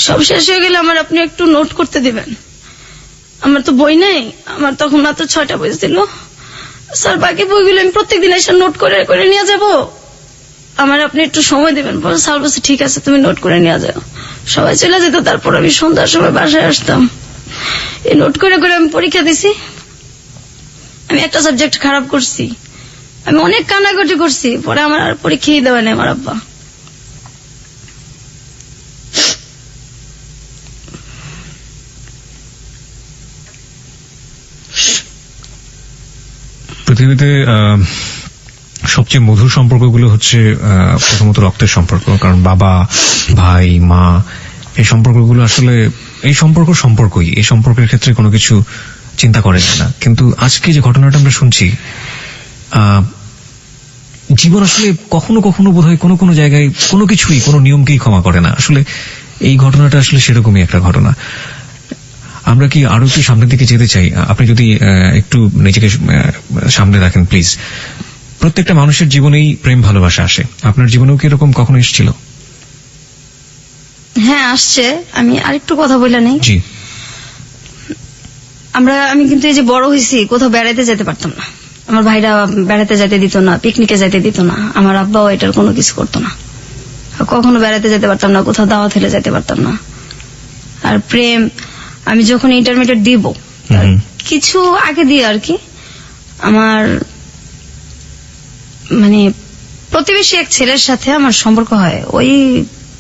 সব শেষ হয়ে গেলে আমার আপনি একটু নোট করতে দিবেন, আমার তো বই নেই। আমার তখন মাত্র 6টা বই ছিল। স্যার বাকি বইগুলো আমি প্রত্যেকদিন এসে নোট করে করে নিয়ে যাব, আমার আপনি একটু সময় দেবেন। স্যার বলছে ঠিক আছে তুমি নোট করে নিয়ে যাও। সবাই চলে যেত, তারপর আমি সন্ধ্যার সময় বাসায় আসতাম। এই নোট করে করে আমি পরীক্ষা দিছি। আমি একটা সাবজেক্ট খারাপ করছি, আমি অনেক কান্নাকাটি করছি। পরে আমার আর পরীক্ষাই দেওয়া নেই আমার আব্বা। পৃথিবীতে সবচেয়ে মধুর সম্পর্কগুলো হচ্ছে প্রথমত রক্তের সম্পর্ক, কারণ বাবা, ভাই, মা, এই সম্পর্কগুলো আসলে এই সম্পর্কই, এই সম্পর্কের ক্ষেত্রে কোনো কিছু চিন্তা করে যায় না। কিন্তু আজকে যে ঘটনাটা আমরা শুনছি, জীবন আসলে কখনো কখনো বোধহয় কোনো কোনো জায়গায় কোনো কিছুই, কোনো নিয়মকেই ক্ষমা করে না। আসলে এই ঘটনাটা আসলে সেরকমই একটা ঘটনা। আমরা কি আরো একটু সামনের দিকে যেতে চাই? আপনি যদি একটু নিজেকে সামনে রাখেন প্লিজ। প্রত্যেকটা মানুষের জীবনেই প্রেম ভালোবাসা আসে, আপনার জীবনেও কি এরকম কখনো এসেছিল? হ্যাঁ, আসছে। আমি আরেকটু কথা বলে নেই। জি। আমি কিন্তু এই যে বড় হয়েছি, কোথাও বেড়াইতে যেতে পারতাম না। আমার ভাইরা বেড়াতে যেতে দিত না, পিকনিকে যেতে দিত না, আমার আব্বাও এটার কোনো কিছু করতো না। কখনো বেড়াতে যেতে পারতাম না, কোথাও দাওয়াত হলে যেতে পারতাম না। আর প্রেম, আমি যখন ইন্টারমিডিয়েট দিব, কিছু আগে দিয়ে আর কি, আমার মানে প্রতিবেশী এক ছেলের সাথে আমার সম্পর্ক হয়। ওই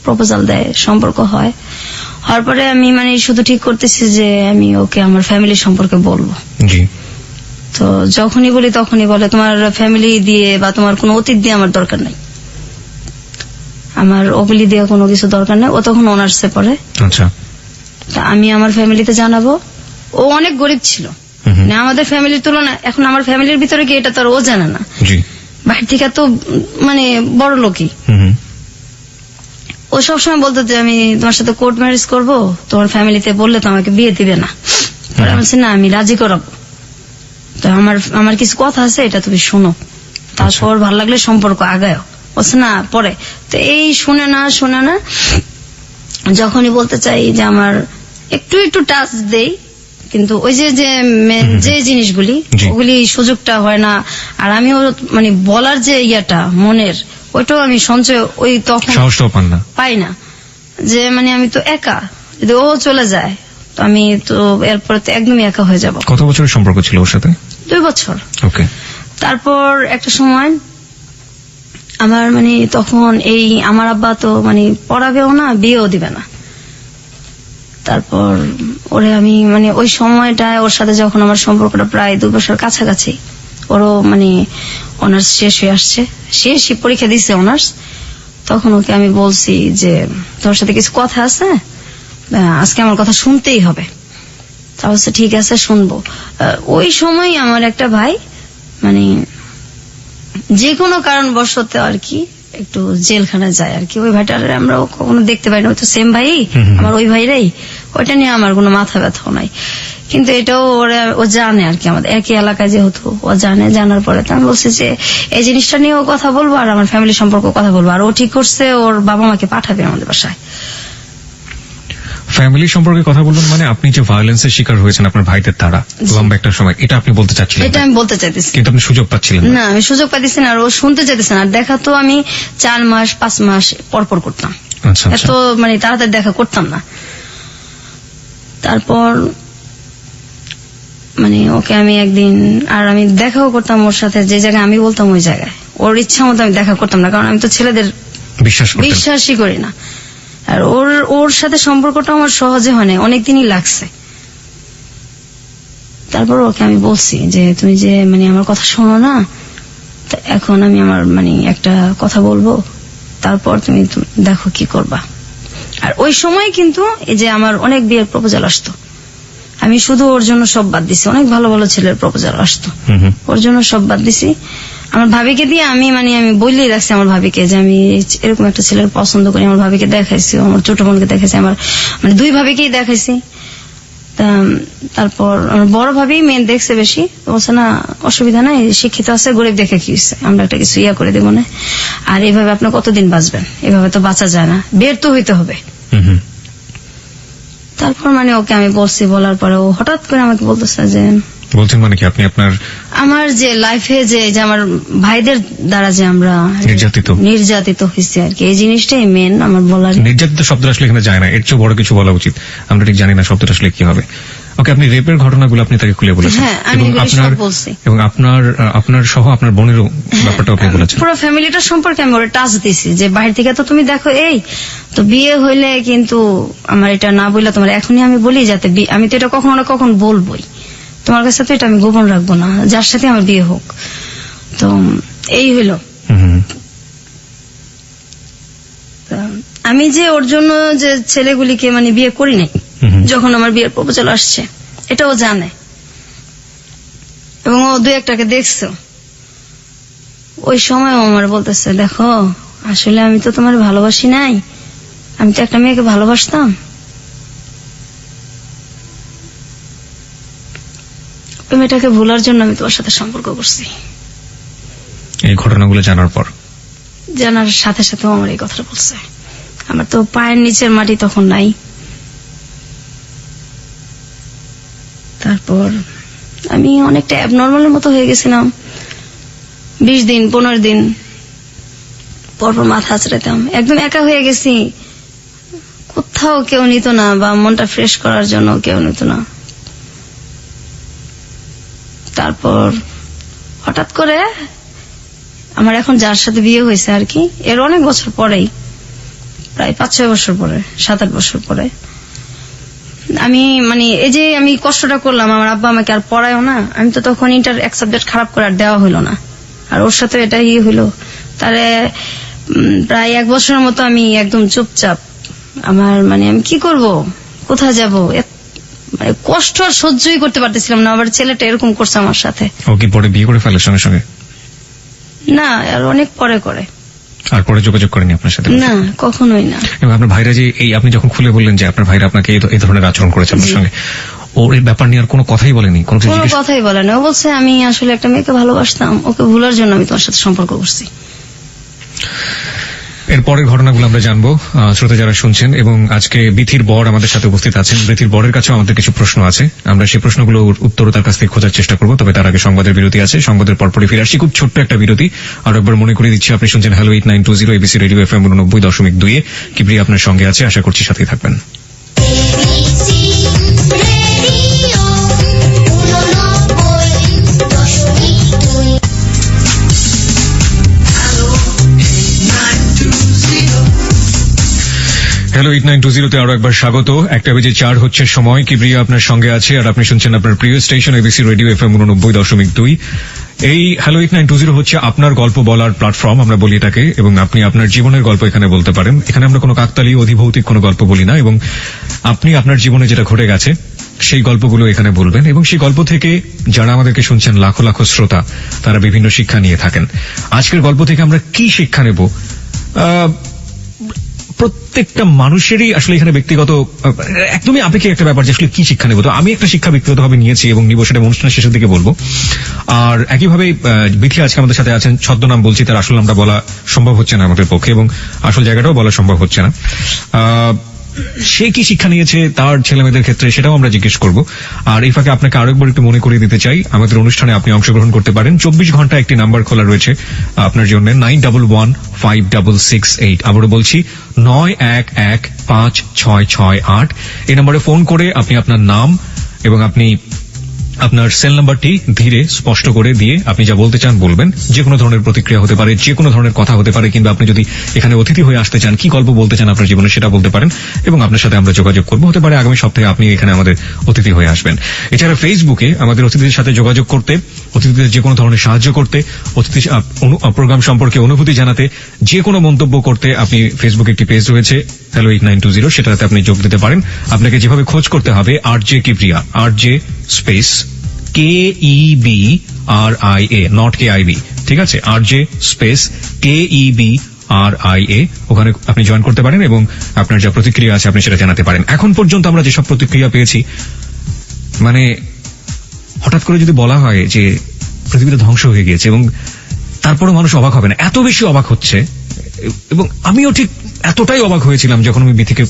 প্রপোজাল দেয়, সম্পর্ক হয়। হওয়ার পরে আমি মানে শুধু ঠিক করতেছি যে আমি ওকে আমার ফ্যামিলি সম্পর্কে বলবো। জি। তো যখনই বলি তখনই বলে তোমার ফ্যামিলি দিয়ে বা তোমার কোনো অতীত দিয়ে আমার দরকার নাই, আমার ওগুলি দিয়ে কোনো কিছু দরকার নেই। ও তখন অনার্সে পড়ে। আচ্ছা। তা আমি আমার ফ্যামিলিতে জানাবো। ও অনেক গরিব ছিল, মানে আমাদের ফ্যামিলির তুলনায়। এখন আমার ফ্যামিলির ভিতরে কি এটা তো আর ও জানে না। জি। বাইরে থেকে তো মানে বড় লোকই। ও সবসময় বলতো যে আমি তোমার সাথে কোর্ট ম্যারেজ করবো, তোমার ফ্যামিলিতে বললে তো আমাকে বিয়ে দিবে না। পরে আমি বলছি না, আমি রাজি করাবো। তো আমার কিছু কথা আছে, এটা তুমি শোনো, তারপর ভালো লাগলে সম্পর্ক আগায়। বলছে না পরে। তো এই শুনে না যখনই বলতে চাই যে আমার একটু একটু টাচ দেই, কিন্তু ওই যে জিনিসগুলি, ওগুলি সুযোগটা হয় না। আর আমিও মানে বলার যে ইয়াটা মনের, ওইটাও আমি সঞ্চয় ওই তখন সাহসটাও পাই না। যে মানে আমি তো একা, যদি ও চলে যায় তো আমি তো এরপরে তো একদমই একা হয়ে যাব। কত বছরের সম্পর্ক ছিল ওর সাথে? 2 বছর। ওকে। তারপর একটা সময় আমার মানে তখন এই আমার আব্বা তো মানে পড়াবেও না, বিয়েও দিবে না। তারপর ওরে আমি মানে ওই সময়টায় ওর সাথে যখন আমার সম্পর্কটা প্রায় 2 বছর কাছাকাছি, ওরও মানে অনার্স শেষ হয়ে আসছে, শেষই পরীক্ষা দিচ্ছে অনার্স, তখন ওকে আমি বলছি যে তোর সাথে কিছু কথা আছে, আজকে আমার কথা শুনতেই হবে। তা বলছে ঠিক আছে শুনবো। ওই সময় আমার একটা ভাই মানে যে কোনো কারণবশত আর কি একটু জেলখানায় যায় আর কি। ওই ভাইটার আমরা কখনো দেখতে পাই না, ওই তো সেম ভাই আমার, ওই ভাইরাই। ওইটা নিয়ে আমার কোনো মাথা ব্যথাও নাই, কিন্তু এটাও ও জানে আর কি, আমাদের একই এলাকায় যেহেতু ও জানে। জানার পরে তো আমি বলছি যে এই জিনিসটা নিয়েও কথা বলবো আর আমার ফ্যামিলি সম্পর্কে কথা বলবো। আর ও ঠিক করছে, ওর বাবা মাকে পাঠাবে আমাদের বাসায়। ফ্যামিলি সম্পর্কে কথা বলবেন মানে আপনি যে ভায়োলেন্সের শিকার হয়েছেন আপনার ভাইদের দ্বারা লম্বা একটা সময়, এটা আপনি বলতে চাচ্ছিলেন? এটা আমি বলতে চাইতেছি, কিন্তু আপনি সুযোগ পাচ্ছিলেন না। আমি সুযোগ পাইতেছি না, আর ও শুনতে চাইতেছে না। আর দেখা তো আমি 4 মাস 5 মাস পরপর করতাম। আচ্ছা। এত মানে তাড়াতাড়ি দেখা করতাম না। তারপর মানে ওকে আমি একদিন, আর আমি দেখাও করতাম ওর সাথে, যে জায়গায় আমি বলতাম ওই জায়গায়। ওর ইচ্ছা মতো আমি দেখা করতাম না, কারণ আমি তো ছেলেদের বিশ্বাসই করি না। আর ওর সাথে সম্পর্কটা আমার সহজে হয় না, অনেকদিনই লাগছে। তারপর ওকে আমি বলছি যে তুমি যে মানে আমার কথা শোনো না, এখন আমি আমার মানে একটা কথা বলবো, তারপর তুমি দেখো কি করবা। আর ওই সময় কিন্তু এই যে আমার অনেক বিয়ের প্রপোজাল আসতো, আমি শুধু ওর জন্য সব বাদ দিছি। অনেক ভালো ভালো ছেলের প্রপোজাল আসতো, ওর জন্য সব বাদ দিছি। আমার ভাবিকে দিয়ে আমি বললেই রাখছি আমার ভাবিকে যে আমি এরকম একটা ছেলের পছন্দ করি। আমার ভাবিকে দেখাইছি, আমার ছোট বোনকে দেখাইছি, আমার মানে 2 ভাবিকেই দেখাইছি। তারপর আমার বড় ভাবি মেন দেখছে বেশি, বলছে না অসুবিধা নাই, শিক্ষিত আছে, গরিব দেখে কি হচ্ছে, আমরা একটা কিছু করে দেবো না। আর এইভাবে আপনি কতদিন বাঁচবেন, এভাবে তো বাঁচা যায় না, বের তো হইতে হবে। তারপর মানে ওকে আমি বলছি, বলার পরে ও হঠাৎ করে আমাকে বলতেছে যে বলছেন মানে কি আপনি আমার যে লাইফে যে আমার ভাইদের দ্বারা যে আমরা নির্যাতিত হয়েছি আর কি, এই জিনিসটাই মেন আমার বলার। নির্যাতিত শব্দটা আসলে এখানে যায় না, এর চেয়ে বড় কিছু বলা উচিত। আমরা ঠিক জানি না শব্দটা আসলে কি হবে। ওকে, আপনি রেপের ঘটনাগুলো আপনি তাকে খুলে বলেছেন, এবং আপনার সহ আপনার বোনেরও ব্যাপারটা আপনি বলেছেন। পুরো ফ্যামিলিটা সম্পর্কে আমি ওরা টাচ দিছি যে বাইরে থেকে তো তুমি দেখো এই তো বিয়ে হইলে কিন্তু আমার এটা না বললে তোমার এখনই আমি বলি যাতে আমি তো এটা কখনো না কখন বলবোই। তোমার কাছে তো এটা আমি গোপন রাখবো না, যার সাথে আমার বিয়ে হোক। তো এই হইলো। হুম। তা আমি যে ওর জন্য যে ছেলেগুলিকে মানে বিয়ে করি নাই, হুম। যখন আমার বিয়ের প্রপোজাল আসছে এটা ও জানে, এবং ও 2-1টাকে দেখছো। ওই সময় ও আমার বলতেছে, দেখো আসলে আমি তো তোমার ভালোবাসি নাই, আমি তো একটা মেয়েকে ভালোবাসতাম। ওই মেয়েটাকে ভোলার জন্য আমি তোমার সাথে সম্পর্ক করছি। এই ঘটনাগুলো জানার পর জানার সাথে সাথে আমার এই কথাটা বলছে। আমার তো পায়ের নিচের মাটি তখন নাই। তারপর আমি অনেকটা অ্যাবনর্মালের মতো হয়ে গেছিলাম। 20 দিন 15 দিন পরপর মাথা আঁচড়াতাম, একদম একা হয়ে গেছি। কোথাও কেউ নিত না, বা মনটা ফ্রেশ করার জন্য কেউ নিত না। তারপর হঠাৎ করে আমার এখন যার সাথে বিয়ে হয়েছে আর কি, এর অনেক বছর পরেই, প্রায় 5-6 বছর পরে, 7-8 বছর পরে, আমি মানে এই যে আমি কষ্টটা করলাম, আমার আব্বা আমাকে আর পড়ায়ও না, আমি তো তখন ইন্টার এক সাবজেক্ট খারাপ করে আর দেওয়া হইলো না, আর ওর সাথে এটা হইলো। তারে প্রায় 1 বছরের মতো আমি একদম চুপচাপ। আমার মানে আমি কি করব, কোথায় যাব, মানে কষ্ট আর সহ্যই করতে পারতেছিলাম না। আবার ছেলেটা এরকম করছে আমার সাথে। ও কি পরে বিয়ে করে ফেলে সঙ্গে সঙ্গে? না, আর অনেক পরে করে। আর পরে যোগাযোগ করেনি আপনার সাথে? না, কখনোই না। এবং আপনার ভাইরা যে এই আপনি যখন খুলে বললেন যে আপনার ভাইরা আপনাকে এই ধরনের আচরণ করেছে আপনার সঙ্গে, ওর এই ব্যাপার নিয়ে আর কোনো কথাই বলেনি? কোনো কথাই বলে না। ও বলছে আমি আসলে একটা মেয়েকে ভালোবাসতাম, ওকে ভুলার জন্য আমি তোমার সাথে সম্পর্ক করছি। এর পরের ঘটনাগুলো আমরা জানবো শ্রোতা যারা শুনছেন। এবং আজকে বিথির বর আমাদের সাথে উপস্থিত আছেন। বিথির বরের কাছেও আমাদের কিছু প্রশ্ন আছে, আমরা সেই প্রশ্নগুলোর উত্তর তার কাছ থেকে খোঁজার চেষ্টা করবো। তবে তার আগে সংবাদের বিরতি আছে, সংবাদের পরপরই ফিরে আসছি। খুব ছোট্ট একটা বিরতি। আর একবার মনে করে দিচ্ছি, আপনি শুনছেন hello 8920 ABC radio FM 89.2। Kibria আপনার সঙ্গে আছে, আশা করছি সাথেই থাকবেন। হ্যালো 8920 আরো একবার স্বাগত। 1:04 হচ্ছে সময়। কিবরিয়া আপনার সঙ্গে আছে, আর আপনি শুনছেন আপনার প্রিয় স্টেশন এবিসি রেডিও FM 89.2। এই হ্যালো 8920 হচ্ছে আপনার গল্প বলার প্ল্যাটফর্ম, আমরা বলি এটাকে। এবং আপনি আপনার জীবনের গল্প এখানে বলতে পারেন। এখানে আমরা কোনো কাকতালি অধিভৌতিক কোনো গল্প বলি না, এবং আপনি আপনার জীবনে যেটা ঘটে গেছে সেই গল্পগুলো এখানে বলবেন। এবং সেই গল্প থেকে যারা আমাদেরকে শুনছেন, লাখো লাখো শ্রোতা, তারা বিভিন্ন শিক্ষা নিয়ে থাকেন। আজকের গল্প থেকে আমরা কি শিক্ষা নেব? প্রত্যেকটা মানুষেরই আসলে এখানে ব্যক্তিগত একদমই আপেক্ষিক একটা ব্যাপার যে আসলে কি শিক্ষা নেব। তো আমি একটা শিক্ষা ব্যক্তিগতভাবে নিয়েছি এবং নিব, সেটা অনুষ্ঠানের শেষের দিকে বলবো। আর একইভাবে বিথি আজকে আমাদের সাথে আছেন। ছদ্মনাম বলছি, তার আসল নামটা বলা সম্ভব হচ্ছে না আমাদের পক্ষে, এবং আসল জায়গাটাও বলা সম্ভব হচ্ছে না। সে কি শিক্ষা নিয়েছে তার ছেলে মেয়েদের ক্ষেত্রে, সেটাও আমরা জিজ্ঞেস করব। আর এই ফাঁকে আপনাকে আরেকবার একটু মনে করিয়ে দিতে চাই, আমাদের অনুষ্ঠানে আপনি অংশগ্রহণ করতে পারেন। 24 ঘন্টা একটি নাম্বার খোলা রয়েছে আপনার জন্য, 91156668। আবারও বলছি 91156668। এই নম্বরে ফোন করে আপনি আপনার নাম এবং আপনি আপনার সেল নাম্বারটি ধীরে স্পষ্ট করে দিয়ে আপনি যা বলতে চান বলবেন। যে কোনো ধরনের প্রতিক্রিয়া হতে পারে, যে কোনো ধরনের কথা হতে পারে, কিংবা আপনি যদি এখানে অতিথি হয়ে আসতে চান, কি গল্প বলতে চান আপনার জীবনে, সেটা বলতে পারেন এবং আপনার সাথে আমরা যোগাযোগ করবো। হতে পারে আগামী সপ্তাহে আপনি এখানে আমাদের অতিথি হয়ে আসবেন। এছাড়া ফেসবুকে আমাদের অতিথিদের সাথে যোগাযোগ করতে, অতিথিদের যে কোনো ধরনের সাহায্য করতে, অতিথি প্রোগ্রাম সম্পর্কে অনুভূতি জানাতে, যে কোনো মন্তব্য করতে, আপনি ফেসবুকে একটি পেজ রয়েছে হ্যালো 8920, সেটাতে আপনি যোগ দিতে পারেন। আপনাকে যেভাবে খোঁজ করতে হবে RJ Kibria, RJ space KEBRIA, not KIB, ঠিক আছে? RJ স্পেস KEBRIA, ওখানে আপনি জয়েন করতে পারেন এবং আপনার যা প্রতিক্রিয়া আছে আপনি সেটা জানাতে পারেন। এখন পর্যন্ত আমরা যেসব প্রতিক্রিয়া পেয়েছি, মানে হঠাৎ করে যদি বলা হয় যে পৃথিবীটা ধ্বংস হয়ে গিয়েছে, এবং তারপরও মানুষ অবাক হবে না, এত বেশি অবাক হচ্ছে। এবং আমিও ঠিক এতটাই অবাক হয়েছিলাম যখন আমি বিথিকে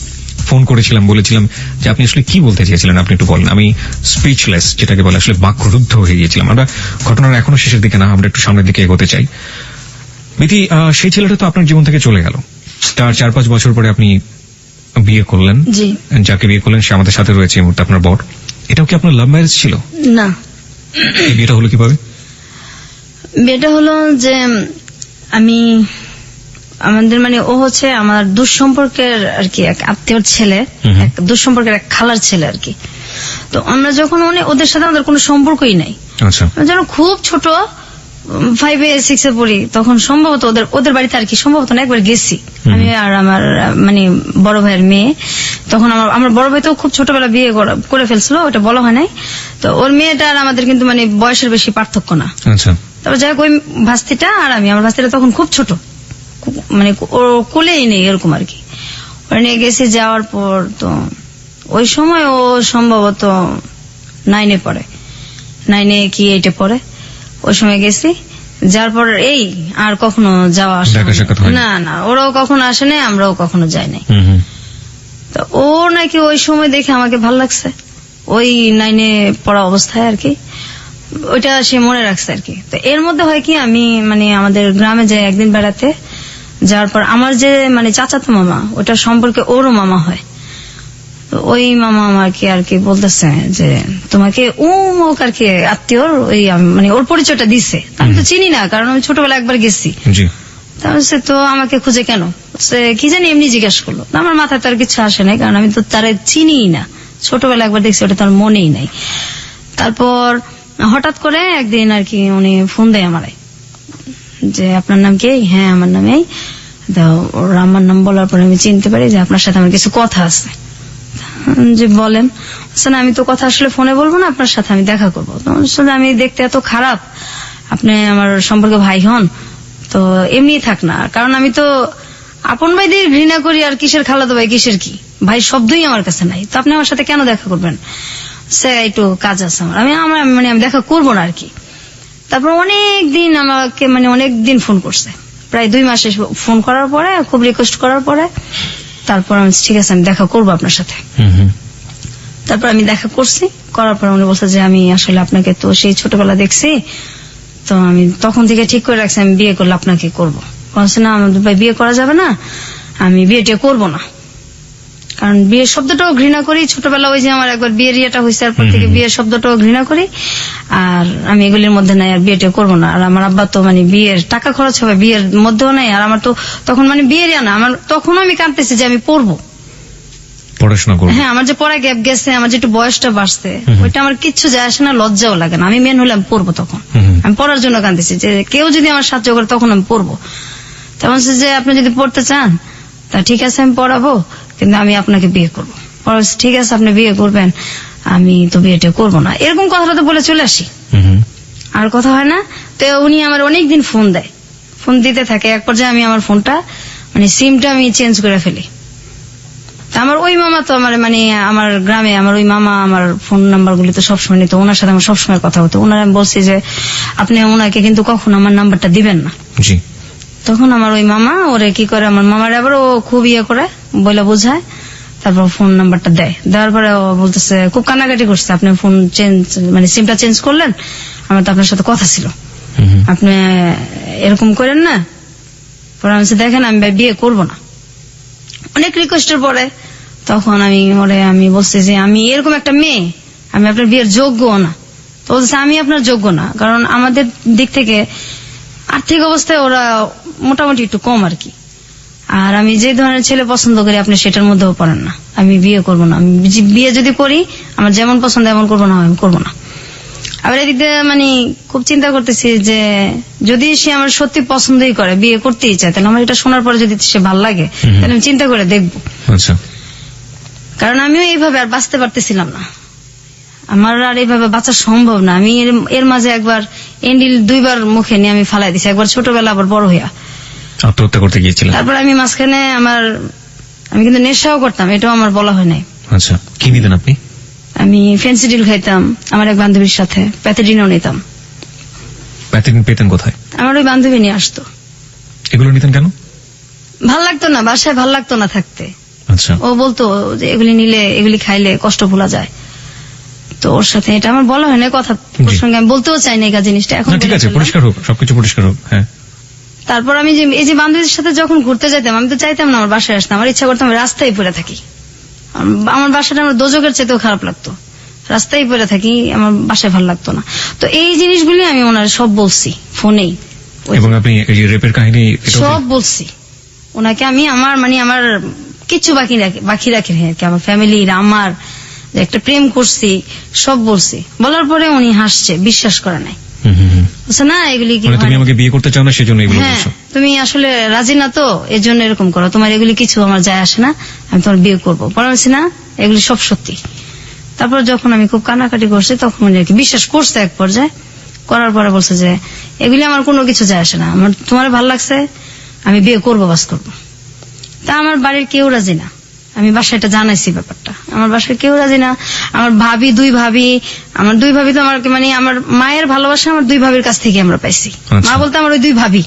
ফোন করেছিলাম, বলেছিলাম যে আপনি আসলে কি বলতে চেয়েছিলেন, আপনি একটু বলেন। আমি স্পিচলেস, যেটাকে বলে, আসলে বাকরুদ্ধ হয়ে গিয়েছিলাম। আমরা ঘটনার এখনো শেষের দিকে না, আমরা একটু সামনের দিকে এগোতে চাই। বিথি, সেই ছেলেটা তো আপনার জীবন থেকে চলে গেল, তার 4-5 বছর পরে আপনি বিয়ে করলেন। যাকে বিয়ে করলেন সে আমাদের সাথে রয়েছে এই মুহূর্তে, আপনার বর। এটাও কি আপনার লাভ ম্যারেজ ছিল? না। এই বিয়েটা হলো কিভাবে? বিয়েটা হলো যে আমাদের মানে ও হচ্ছে আমার দুঃসম্পর্কের আর কি এক আত্মীয়র ছেলে, এক দুঃসম্পর্কের এক খালার ছেলে আর কি। তো আমরা যখন ওদের সাথে আমাদের কোনো সম্পর্কই নাই, আচ্ছা আমরা যখন খুব ছোট 5-এ 6-এ পড়ি, তখন সম্ভবত ওদের বাড়িতে আর কি সম্ভবত না একবার গেছি আমি আর আমার মানে বড় ভাইয়ের মেয়ে। তখন আমার বড় ভাই তো খুব ছোটবেলা বিয়ে করে ফেলছিল, ওটা বলা হয় নাই। তো ওর মেয়েটা আর আমাদের কিন্তু মানে বয়সের বেশি পার্থক্য না। আচ্ছা তারপর যাই হোক ওই ভাস্তিটা আর আমার ভাস্তিটা তখন খুব ছোট, মানে ওর কোলেই নেই এরকম আর কি। ওরা নিয়ে গেছি, যাওয়ার পর তো ওই সময় ও সম্ভবত 9-এ পড়ে, 9-এ কি 8-এ পড়ে। ওই সময় গেছি, যার পর এই আর কখনো যাওয়া আসা দেখা সাক্ষাৎ হয়নি? না, ওরাও কখনো আসে নাই, আমরাও কখনো যাই নাই। তো ও নাকি ওই সময় দেখে আমাকে ভাল লাগছে, ওই 9-এ পড়া অবস্থায় আর কি, ওইটা সে মনে রাখছে আর কি। তো এর মধ্যে হয় কি, আমি মানে আমাদের গ্রামে যাই একদিন বেড়াতে, যাওয়ার পর আমার যে মানে চাচাতো মামা, ওটা সম্পর্কে ওরও মামা হয়। তো ওই মামা আমাকে আর কি বলতেছে যে তোমাকে মুখ আর কি আত্মীয়র ওই মানে ওর পরিচয়টা দিছে। আমি তো চিনি না, কারণ আমি ছোটবেলা একবার গেছি। জি তারপর সে তো আমাকে খুঁজে কেন, সে কি জানি এমনি জিজ্ঞাসা করলো। আমার মাথায় তার কিছু আসে নাই, কারণ আমি তো তারে চিনিই না, ছোটবেলা একবার দেখছি, ওটা তার মনেই নাই। তারপর হঠাৎ করে একদিন আর কি উনি ফোন দেয় আমারে যে আপনার নাম কি? হ্যাঁ আমার নাম এই। ওর আমার নাম বলার পরে আমি চিনতে পারি যে আপনার সাথে আমার কিছু কথা আছে। যে বলেন। না আমি তো কথা আসলে ফোনে বলবো না, আপনার সাথে আমি দেখা করবো। আমি দেখতে এত খারাপ, আপনি আমার সম্পর্কে ভাই হন তো এমনি থাক না, কারণ আমি তো আপন ভাই দিয়ে ঘৃণা করি, আর কিসের খালাতো ভাই কিসের কি ভাই শব্দই আমার কাছে নাই, তো আপনি আমার সাথে কেন দেখা করবেন? সে একটু কাজ আছে আমার, আমি দেখা করবো না আর কি। তারপর অনেকদিন আমাকে মানে অনেকদিন ফোন করছে, প্রায় 2 মাসে ফোন করার পরে, খুব রিকোয়েস্ট করার পরে তারপর আমি ঠিক আছে আমি দেখা করবো আপনার সাথে। তারপর আমি দেখা করছি, করার পর উনি বলছে যে আমি আসলে আপনাকে তো সেই ছোটবেলা দেখছি, তো আমি তখন থেকে ঠিক করে রাখছি আমি বিয়ে করলে আপনাকে করবো। বলছে না আমাদের ভাই বিয়ে করা যাবে না, আমি বিয়েটা করবো না, কারণ বিয়ের শব্দটাও ঘৃণা করি। ছোটবেলা ওই যে আমার একবার বিয়ের ইয়েটা হয়েছে, তারপর থেকে বিয়ের শব্দটাও ঘৃণা করি, আর আমি এগুলির মধ্যে নাই, আর বিয়েটা করবো না। আর আমার আব্বা তো মানে বিয়ের টাকা খরচ হবে, বিয়ের মধ্যেও নাই, আর আমার তো তখন মানে বিয়ের না, আমার তখন আমি কাঁদতেছি যে আমি পড়বো, পড়াশোনা করবো। হ্যাঁ আমার যে পড়া গ্যাপ গেছে, আমার যে একটু বয়সটা বাড়ছে, ওইটা আমার কিচ্ছু যায় আসে না, লজ্জাও লাগে না। আমি মেন হলে আমি পড়বো, তখন আমি পড়ার জন্য কাঁদতেছি যে কেউ যদি আমার সাহায্য করে তখন আমি পড়বো। তেমন যে আপনি যদি পড়তে চান তা ঠিক আছে আমি পড়াবো, কিন্তু আমি আপনাকে বিয়ে করবো। ঠিক আছে আপনি বিয়ে করবেন, আমি তো বিয়েটা করবো না, এরকম কথাটা তো বলে চলে আসি, আর কথা হয় না। তো উনি আমার অনেকদিন ফোন দেয়, ফোন দিতে থাকে। এক পর্যায়ে আমি আমার ফোনটা মানে সিমটা আমি চেঞ্জ করে ফেলি। আমার ওই মামা তো আমার মানে আমার গ্রামে আমার ওই মামা আমার ফোন নাম্বার গুলি তো সবসময় নিত, ওনার সাথে আমার সবসময় কথা হতো। ওনার আমি বলছি যে আপনি ওনাকে কিন্তু কখনো আমার নাম্বারটা দিবেন না। জি তখন আমার ওই মামা ওরে কি করে, আমার মামার আবার ও খুব ইয়ে করে বলে বোঝায়, তারপর ফোন নাম্বারটা দেওয়ার পরে ও বলতেছে, খুব কান্নাকাটি করছে, আপনি ফোন চেঞ্জ মানে সিমটা চেঞ্জ করলেন, আমার তো আপনার সাথে কথা ছিল, আপনি এরকম করেন না। পরে আমি দেখেন আমি বিয়ে করবো না। অনেক রিকোয়েস্টের পরে তখন আমি বলছি যে আমি এরকম একটা মেয়ে, আমি আপনার বিয়ের যোগ্য না। তো বলছে আমি আপনার যোগ্য না, কারণ আমাদের দিক থেকে আর্থিক অবস্থায় ওরা মোটামুটি একটু কম আর কি, আর আমি যে ধরনের ছেলে পছন্দ করি আপনি সেটার মধ্যেও পড়েন না, আমি বিয়ে করবো না। আমি বিয়ে যদি করি আমার যেমন পছন্দ এমন করবো না, আমি করবো না। আবার এদিক দিয়ে মানে খুব চিন্তা করতেছি যে যদি সে আমার সত্যি পছন্দই করে, বিয়ে করতেই চায়, তাহলে আমার এটা শোনার পরে যদি সে ভাল লাগে তাহলে আমি চিন্তা করে দেখবো। আচ্ছা কারণ আমিও এইভাবে আর বাঁচতে পারতেছিলাম না, আমার আর এইভাবে বাঁচা সম্ভব না। আমি এর মাঝে একবার এন্ডিল 2 বার মুখে নিয়ে আমি ফালাই দিছি, একবার ছোটবেলা আবার বড় হইয়া আত্মহত্যা করতে গিয়েছিলেন। তারপর আমি মাঝখানে আমি কিন্তু নেশাও করতাম, এটাও আমার বলা হয় নাই। আচ্ছা কি নিতেন আপনি? আমি ফেন্সিডিল খাইতাম, আমার এক বান্ধবীর সাথে প্যাথেডিনও নিতাম। প্যাথেডিন পেতেন কোথায়? আমার ওই বান্ধবী নিয়ে আসতো। এগুলো নিতেন কেন? ভাল লাগতো না, বাসায় ভাল লাগতো না থাকতে। আচ্ছা ও বলতো যে এগুলি খাইলে কষ্ট ভোলা যায়, তো ওর সাথে এটা আমার বলা হয় না, কথা প্রসঙ্গে আমি বলতেও চাই না এই জিনিসটা এখন। ঠিক আছে, পরিষ্কার হোক, সবকিছু পরিষ্কার হোক। হ্যাঁ তারপর আমি যে এই যে বান্ধবীর সাথে যখন ঘুরতে যেতাম, আমি তো চাইতাম না আমার বাসায় আসতাম, আমার ইচ্ছা করতাম রাস্তায় পড়ে থাকি। আমার বাসাটা আমার দোজকের চেয়েও খারাপ লাগতো, রাস্তায় পড়ে থাকি, আমার বাসায় ভালো লাগতো না। তো এই জিনিসগুলি আমি ওনার সব বলছি ফোনেই, এবং আপনি এই যে রেপের কাহিনী সব বলছি ওনাকে। আমি আমার কিচ্ছু বাকি রাখি আর কি, আমার ফ্যামিলির, আমার যে একটা প্রেম করছি, সব বলছি। বলার পরে উনি হাসছে, বিশ্বাস করে নাই। বলছে না এগুলি কি মানে তুমি হয় না। আমাকে বিয়ে করতে চাও না সেজন্য এগুলো হ্যাঁ, বলছো? তুমি আসলে রাজি না তো, এর জন্য এরকম করো, তোমার এগুলি কিছু আমার যায় আসে না, আমি তোমার বিয়ে করবো। পরে বলছি না এগুলি সব সত্যি। তারপর যখন আমি খুব কান্নাকাটি করছি তখন উনি আর কি বিশ্বাস করছে এক পর্যায়ে। করার পরে বলছে যে এগুলি আমার কোনো কিছু যায় আসে না, আমার তোমার ভালো লাগছে, আমি বিয়ে করবো, বাস করবো। তা আমার বাড়ির কেউ রাজি না। আমি বাসায় এটা জানাইছি ব্যাপারটা, আমার বাসায় কেউ রাজি না। আমার ভাবি, দুই ভাবি তো আমার মানে আমার মায়ের ভালোবাসা আমার দুই ভাবির কাছ থেকে আমরা পাইছি। আচ্ছা। মা বলতে আমার ওই দুই ভাবি।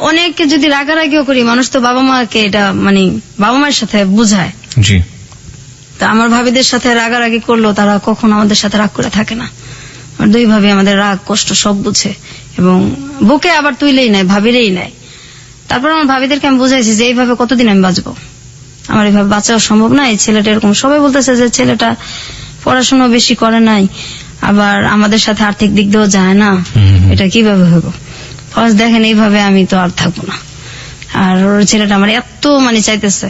অনেকে যদি রাগারাগিও করি, মানুষ তো বাবা মাকে এটা মানে বাবা মায়ের সাথে বুঝায়। জি। তা আমার ভাবিদের সাথে রাগারাগি করলেও তারা কখনো আমাদের সাথে রাগ করে থাকে না। আমার দুই ভাবি আমাদের রাগ কষ্ট সব বুঝে এবং বুকে আবার তুইলেই নেয়, ভাবিরেই নেয়। তারপর আমার ভাবিদেরকে আমি বুঝাইছি যে এইভাবে কতদিন আমি বাঁচবো, আমার এইভাবে বাঁচাও সম্ভব না। এই ছেলেটা এরকম, সবাই বলতেছে যে ছেলেটা পড়াশোনা বেশি করে নাই, আবার আমাদের সাথে আর্থিক দিক দিয়েও যায় না, এটা কিভাবে হইব। ফার্স্ট দেখেন এইভাবে আমি তো আর থাকবো না। আর ওর ছেলেটা আমার এত মানে চাইতেছে,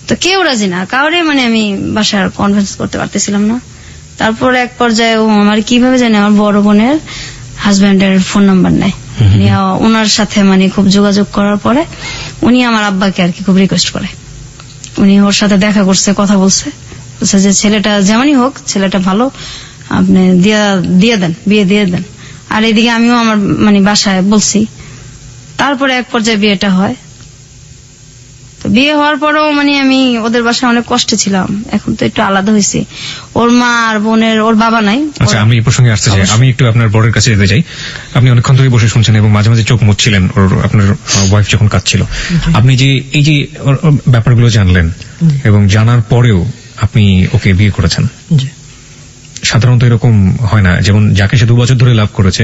তো কেউ রাজি না, কাউরে মানে আমি বাসার কনভিন্স করতে পারতেছিলাম না। তারপর এক পর্যায়ে ও আমার কিভাবে জানে আমার বড় বোনের হাজবেন্ডের ফোন নাম্বার নেয়, ওনার সাথে মানে খুব যোগাযোগ করার পরে উনি আমার আব্বাকে আর কি খুব রিকোয়েস্ট করে। উনি ওর সাথে দেখা করছে, কথা বলছে যে ছেলেটা যেমনই হোক, ছেলেটা ভালো, আপনি দিয়ে দেন, বিয়ে দিয়ে দেন। আর এদিকে আমিও আমার মানে বাসায় বলছি। তারপরে এক পর্যায়ে বিয়েটা হয়। তো বিয়ে হওয়ার পরেও মানে আমি ওদের বাসায় অনেক কষ্টে ছিলাম, এখন তো একটু আলাদা হয়েছি। ওর মা আর বোনের, ওর বাবা নাই। আচ্ছা, আমি এই প্রসঙ্গে আসতে চাই। আমি একটু আপনার বরের কাছে যেতে চাই। আপনি অনেকক্ষণ ধরে বসে শুনছেন এবং মাঝে মাঝে চোখ মুছছিলেন আপনার ওয়াইফ যখন কাঁদছিল। আপনি যে এই যে ওর ব্যাপারগুলো জানলেন এবং জানার পরেও আপনি ওকে বিয়ে করেছেন, সাধারণত এরকম হয় না। যেমন যাকে সে 2 বছর ধরে লাভ করেছে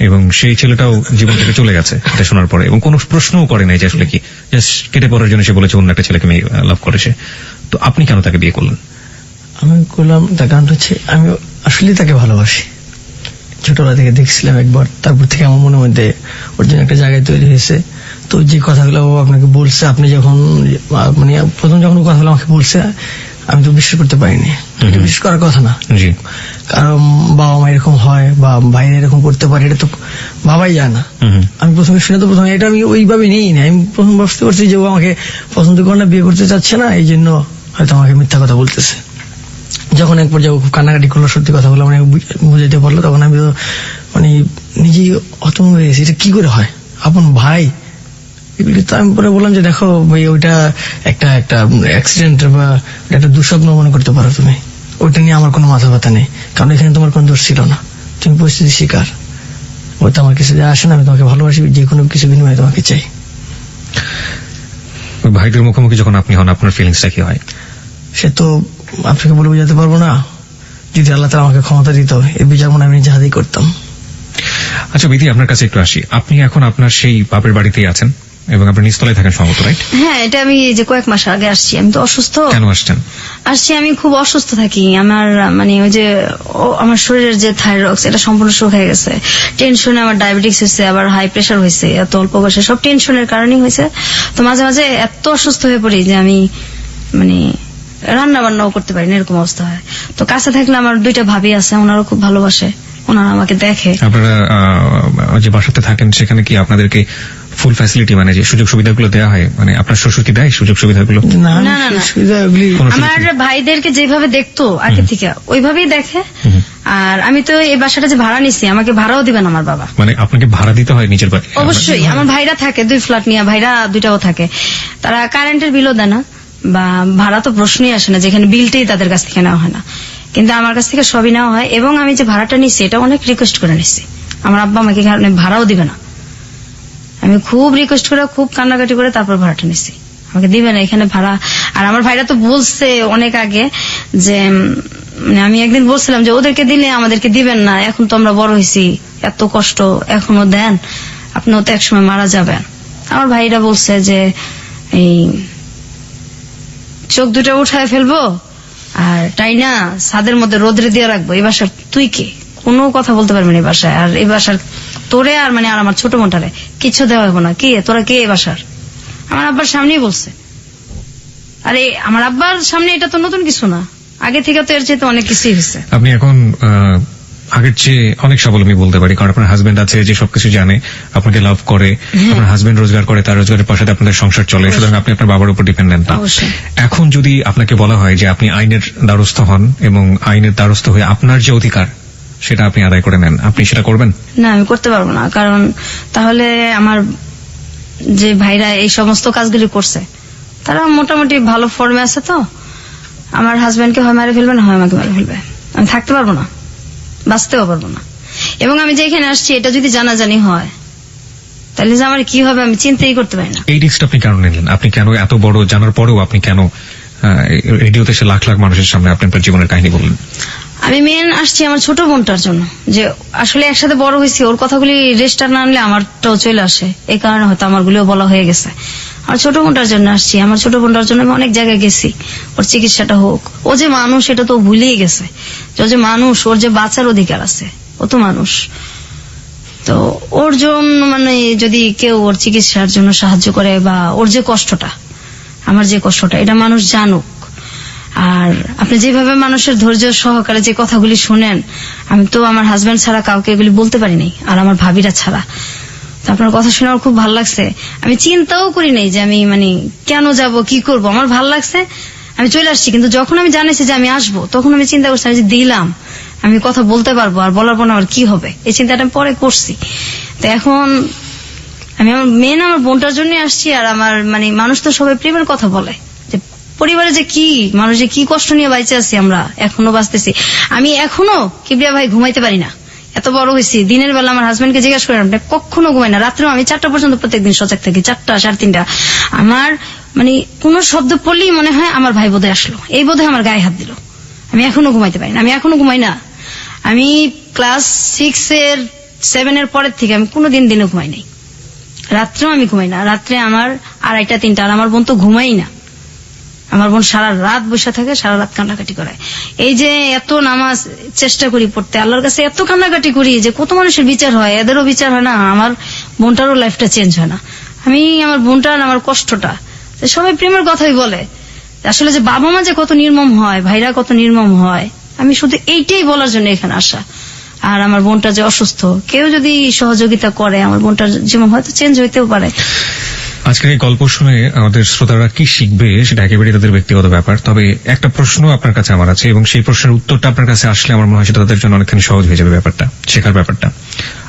এবং সেই ছেলেটাও জীবন থেকে চলে গেছে এটা শোনার পরে, এবং কোনো প্রশ্নও করে নাই যে আসলে কি, জাস্ট কেটে পড়ার জন্য সে বলেছে অন্য একটা ছেলেকে মেয়ে লাভ করেছে। তো আপনি কেন তাকে বিয়ে করলেন? আমি করলাম তার কারণ হচ্ছে আমি আসলে তাকে ভালোবাসি। ছোটবেলা থেকে দেখছিলাম একবার, তারপর থেকে আমার মনের মধ্যে ওর জন্য একটা জায়গায় তৈরি হয়েছে। তো যে কথাগুলো ও আপনাকে বলছে, আপনি যখন মানে প্রথম যখন কথাগুলো আমাকে বলছে, আমি তো বিশ্বাস করতে পারিনি। এটা বিশ্বাস করার কথা না। জি। কারণ বাবা মা এরকম হয় বা বাইরে এরকম করতে পারে, এটা তো ভাবাই যায় না। আমি প্রথমে শুনে তো প্রথমে এটা আমি ওইভাবে নিই না। আমি প্রথম বুঝতে পারছি যে ও আমাকে পছন্দ করে না, বিয়ে করতে চাচ্ছে না, এই জন্য হয়তো আমাকে মিথ্যা কথা বলতেছে। যখন এক পর্যায়ে খুব কান্নাকাটি করলো, সত্যি কথা বলে মানে বুঝাইতে পারলো, তখন আমি তো মানে নিজেই হতভম্ব হয়ে গেছি, এটা কি করে হয়, আপন ভাই এগুলি। তো আমি পরে বললাম যে দেখো ভাই, ওইটা একটা অ্যাক্সিডেন্ট বা একটা দুঃস্বপ্ন মনে করতে পারো তুমি, ওইটা নিয়ে আমার কোনো মাথা ব্যথা নেই, কারণ এখানে তোমার কোনো দোষ ছিল না, তুমি পরিস্থিতি শিকার। ওইটা আমার কিছু যায় আসে না, আমি তোমাকে ভালোবাসি, যে কোনো কিছু বিনিময়ে তোমাকে চাই। ভাইদের মুখোমুখি যখন আপনি হন, আপনার ফিলিংসটা কি হয়? সে তো আপনাকে বলে বোঝাতে পারবো না। যদি আল্লাহ তাআলা আমাকে ক্ষমতা দিত, এই বিচার মনে আমি নিজে হাতেই করতাম। আচ্ছা বিধি, আপনার কাছে একটু আসি। আপনি এখন আপনার সেই বাপের বাড়িতেই আছেন এবং আপনার নিচতলায় থাকেন সম্ভবত, রাইট? হ্যাঁ, এটা আমি যে কয়েক মাস আগে আসছি। আমি তো অসুস্থ। কেন আসছেন? আসছি, আমি খুব অসুস্থ থাকি। আমার মানে ওই যে আমার শরীরের যে থাইরয়েড, এটা সম্পূর্ণ শুকিয়ে গেছে। টেনশনে আমার ডায়াবেটিস হয়েছে, আবার হাই প্রেশার হয়েছে, এত অল্প বয়সে, সব টেনশনের কারণেই হয়েছে। তো মাঝে মাঝে এত অসুস্থ হয়ে পড়ি যে আমি মানে রান্না বান্নাও করতে পারি না, এরকম অবস্থা হয়। তো কাছে থাকলে আমার 2টা ভাবি আছে, ওনারও খুব ভালোবাসে, ওনারা আমাকে দেখে। আপনারা যে বাসাতে থাকেন সেখানে কি আপনাদেরকে ফুল ফ্যাসিলিটি মানে যে সুযোগ সুবিধাগুলো দেওয়া হয়? মানে আপনার শ্বশুর কি দেয় সুযোগ সুবিধাগুলো? না না, না, না। সুবিধা ওগুলি কোনো আমার ভাইদেরকে যেভাবে দেখতো আগে থেকে ওইভাবেই দেখে। আর আমি তো এই বাসাটা যে ভাড়া নিছি, আমাকে ভাড়াও দিবেন আমার বাবা। মানে আপনাকে ভাড়া দিতে হয় নিজের বাড়ি? অবশ্যই। আমার ভাইরা থাকে 2 ফ্ল্যাট নিয়ে, ভাইরা 2টাও থাকে। তারা কারেন্টের বিলও দেয় না বা ভাড়া তো প্রশ্নই আসে না, যেখানে বিলটাই তাদের কাছ থেকে নেওয়া হয় না। কিন্তু আমার কাছ থেকে সবই নেওয়া হয়। এবং আমি যে ভাড়াটা নিচ্ছি এটা অনেক রিকোয়েস্ট করে নিচ্ছি। আমার আব্বা আমাকে ভাড়াও দিবে না, আমি খুব রিকোয়েস্ট করে, খুব কান্নাকাটি করে তারপর ভাড়াটা নিচ্ছি, আমাকে দিবে না এখানে ভাড়া। আর আমার ভাইরা তো বলছে অনেক আগে যে মানে আমি একদিন বলছিলাম যে ওদেরকে দিলে আমাদেরকে দিবেন না, এখন তো আমরা বড় হয়েছি, এত কষ্ট এখনো দেন, আপনিও তো একসময় মারা যাবেন। আমার ভাইরা বলছে যে এই চোখ 2টা উঠায় ফেলবো আর তাই না ছাদের মধ্যে রোদ্রে দিয়ে রাখবো। এই বাসার তুই কে? কোনো কথা বলতে পারবি না এই বাসায়। আর এই বাসার তোরে আর মানে আর আমার ছোট মোটারে কিছু দেওয়া হবো না। কি তোরা কে এই বাসার? আমার আব্বার সামনেই বলছে। আরে আমার আব্বার সামনে এটা তো নতুন কিছু না, আগে থেকে তো এর চেয়ে অনেক কিছুই হয়েছে। আপনি এখন আগের চেয়ে অনেক স্বাবলম্বী বলতে পারি, কারণ আপনার হাজবেন্ড আছে যে সবকিছু জানে, আপনাকে লাভ করে, আপনার হাজবেন্ড রোজগার করে, তার রোজগারের পাশে আপনাদের সংসার চলে, সুতরাং আপনি আপনার বাবার উপর ডিপেন্ডেন্ট না। অবশ্যই। এখন যদি আপনাকে বলা হয় যে আপনি আইনের দ্বারস্থ হন এবং আইনের দ্বারস্থ হয়ে আপনার যে অধিকার সেটা আপনি আদায় করে নেন, আপনি সেটা করবেন? না, আমি করতে পারবো না, কারণ তাহলে আমার যে ভাইরা এই সমস্ত কাজগুলি করছে তারা মোটামুটি ভালো ফর্মে আছে, তো আমার হাজবেন্ডকে হয় মারে ফেলবে, না হয় আমাকে মারে ফেলবে, আমি থাকতে পারবো না, বাঁচতেও পারবো না। এবং আমি যে এখানে আসছি এটা যদি জানাজানি হয় তাহলে যে আমার কি হবে আমি চিন্তাই করতে পারি না। এই রিস্কটা আপনি কেন নিলেন? আপনি কেন এত বড় জানার পরেও আপনি কেন রেডিওতে এসে লাখ লাখ মানুষের সামনে আপনি আপনার জীবনের কাহিনী বললেন? আমি মেন আসছি আমার ছোট বোনটার জন্য, যে আসলে একসাথে বড় হয়েছি, ওর কথাগুলি রেজিস্টার না আনলে আমারটাও চলে আসে, এই কারণে হয়তো আমারগুলিও বলা হয়ে গেছে। আমার ছোট বোনটার জন্য আসছি, আমার ছোট বোনটার জন্য আমি অনেক জায়গায় গেছি, ওর চিকিৎসাটা হোক। ও যে মানুষ এটা তো ভুলেই গেছে, যে ও যে মানুষ, ওর যে বাঁচার অধিকার আছে, ও তো মানুষ। তো ওর জন্য মানে যদি কেউ ওর চিকিৎসার জন্য সাহায্য করে, বা ওর যে কষ্টটা, আমার যে কষ্টটা, এটা মানুষ জানুক। আর আপনি যেভাবে মানুষের ধৈর্য সহকারে যে কথাগুলি শুনেন, আমি তো আমার হাজবেন্ড ছাড়া কাউকে এগুলি বলতে পারি নাই, আর আমার ভাবিরা ছাড়া। তো আপনার কথা শুনে আমার খুব ভালো লাগছে, আমি চিন্তাও করি নাই যে আমি মানে কেন যাব, কি করব, আমার ভালো লাগছে, আমি চলে আসছি। কিন্তু যখন আমি জানিয়েছি যে আমি আসবো, তখন আমি চিন্তা করছি যে দিলাম আমি কথা বলতে পারবো, আর বলার পর আমার কি হবে, এই চিন্তাটা আমি পরে করছি। তো এখন আমি আমার মেন আমার বোনটার জন্য আসছি। আর আমার মানে মানুষ তো সবাই প্রেমের কথা বলে, যে পরিবারে যে কি মানুষ যে কি কষ্ট নিয়ে বাইচে আছি, আমরা এখনো বাঁচতেছি। আমি এখনো কিবরিয়া ভাই ঘুমাইতে পারি না, এত বড় হয়েছি। দিনের বেলা আমার হাজবেন্ডকে জিজ্ঞাসা করেন, আপনি কখনো ঘুমাই না, রাত্রেও আমি 4টা পর্যন্ত প্রত্যেকদিন সজাগ থাকি, 4টা 3:30। আমার মানে কোন শব্দ পড়লেই মনে হয় আমার ভাই বোধহয় আসলো, এই বোধহয় আমার গায়ে হাত দিল। আমি এখনো ঘুমাইতে পারি না, আমি এখনো ঘুমাই না। আমি ক্লাস 7 এর পরের থেকে আমি কোনোদিন দিনে ঘুমাই নাই, রাত্রেও আমি ঘুমাই না। রাত্রে আমার 2:30 3টা, আর আমার বোন তো ঘুমাই না। আমার বোন সারা রাত বসে থাকে, সারা রাত কান্নাকাটি করে। এই যে এত নামাজ চেষ্টা করি পড়তে, আল্লাহর কাছে এত কান্নাকাটি করি যে কত মানুষের বিচার হয়, এদেরও বিচার হয় না, আমার বোনটারও লাইফটা চেঞ্জ হয় না। আমি আমার বোনটার আমার কষ্টটা, সবাই প্রেমের কথাই বলে, আসলে যে বাবা মা যে কত নির্মম হয়, ভাইরা কত নির্মম হয়, আমি শুধু এইটাই বলার জন্য এখানে আসা। আর আমার বোনটা যে অসুস্থ, কেউ যদি সহযোগিতা করে আমার বোনটার জীবন হয়তো চেঞ্জ হইতেও পারে। আজকের এই গল্প শুনে আমাদের শ্রোতারা কি শিখবে সেটা একেবারেই তাদের ব্যক্তিগত ব্যাপার। তবে একটা প্রশ্ন আপনার কাছে আমার আছে, এবং সেই প্রশ্নের উত্তরটা আপনার কাছে আসলে আমার মনে হয় সেটা তাদের জন্য অনেকখানি সহজ হয়ে যাবে ব্যাপারটা, শেখার ব্যাপারটা।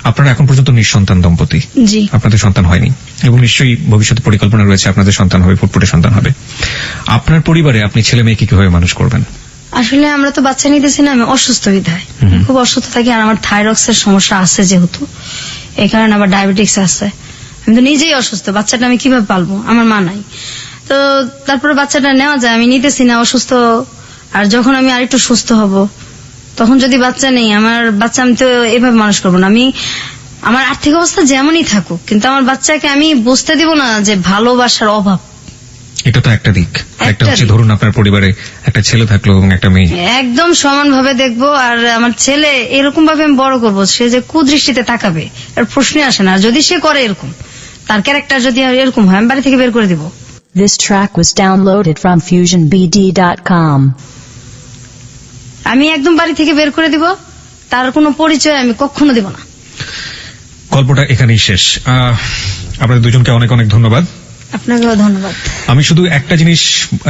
আপনারা এখন পর্যন্ত নিঃসন্তান দম্পতি, জি, আপনাদের সন্তান হয়নি, এবং নিশ্চয়ই ভবিষ্যতে পরিকল্পনা রয়েছে আপনাদের সন্তান হবে, ফুটফুটে সন্তান হবে। আপনার পরিবারে আপনি ছেলে মেয়েকে কিভাবে মানুষ করবেন? আসলে আমরা তো বাচ্চা নিতেছি না, আমি অসুস্থ বিধায় খুব অসুস্থ থাকি। আর আমার থাইরক্সের সমস্যা আছে যেহেতু, এই কারণে আবার ডায়াবেটিক্স আছে। আমি তো নিজেই অসুস্থ, বাচ্চাটা আমি কিভাবে পালবো, আমার মা নাই। তো তারপরে বাচ্চাটা নেওয়া যায়, আমি নিতেছি না, অসুস্থ। আর যখন আমি আরেকটু সুস্থ হব তখন যদি বাচ্চা নেই, আমার বাচ্চা আমি তো এভাবে মানুষ করবো না। আমি আমার আর্থিক অবস্থা যেমনই থাকুক, কিন্তু আমার বাচ্চাকে আমি বুঝতে দিব না যে ভালোবাসার অভাব। এটা তো একটা দিক। একটা হচ্ছে ধরুন আপনার পরিবারে একটা ছেলে থাকলো এবং একটা মেয়ে, একদম সমান ভাবে দেখবো। আর আমার ছেলে এরকম ভাবে আমি বড় করবো, সে যে কুদৃষ্টিতে তাকাবে এর প্রশ্নই আসে না। যদি সে করে এরকম, তার ক্যারেক্টার যদি এরকম হয়, আমি বাড়ি থেকে বের করে দিব। This track was downloaded from FusionBD.com. আমি একদম বাড়ি থেকে বের করে দিব, তার কোনো পরিচয় আমি কখনো দিব না। গল্পটা এখানেই শেষ। আপনাদের দুজনকে অনেক অনেক ধন্যবাদ। আপনাকেও ধন্যবাদ। আমি শুধু একটা জিনিস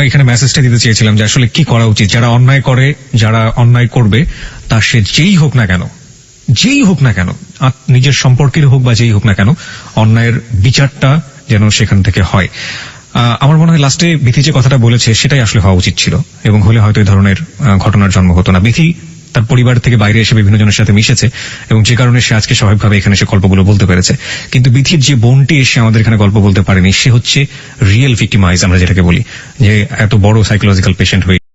এখানে মেসেজটা দিতে চেয়েছিলাম, যে আসলে কি করা উচিত। যারা অন্যায় করে, যারা অন্যায় করবে, তা সে যেই হোক না কেন, নিজের সম্পর্কের হোক বা যেই হোক না কেন, অন্যায়ের বিচারটা যেন সেখান থেকে হয়। আমার মনে হয় লাস্টে বিথি যে কথাটা বলেছে সেটাই আসলে হওয়া উচিত ছিল, এবং হলে হয়তো এই ধরনের ঘটনার জন্ম হতো না। বিথি তার পরিবার থেকে বাইরে এসে বিভিন্ন জনের সাথে মিশেছে, এবং যে কারণে সে আজকে স্বাভাবিকভাবে এখানে এসে গল্পগুলো বলতে পেরেছে। কিন্তু বিথির যে বোনটি এসে আমাদের এখানে গল্প বলতে পারেনি, সে হচ্ছে রিয়েল ভিক্টিমাইজ, আমরা যেটাকে বলি, যে এত বড় সাইকোলজিক্যাল পেশেন্ট হয়ে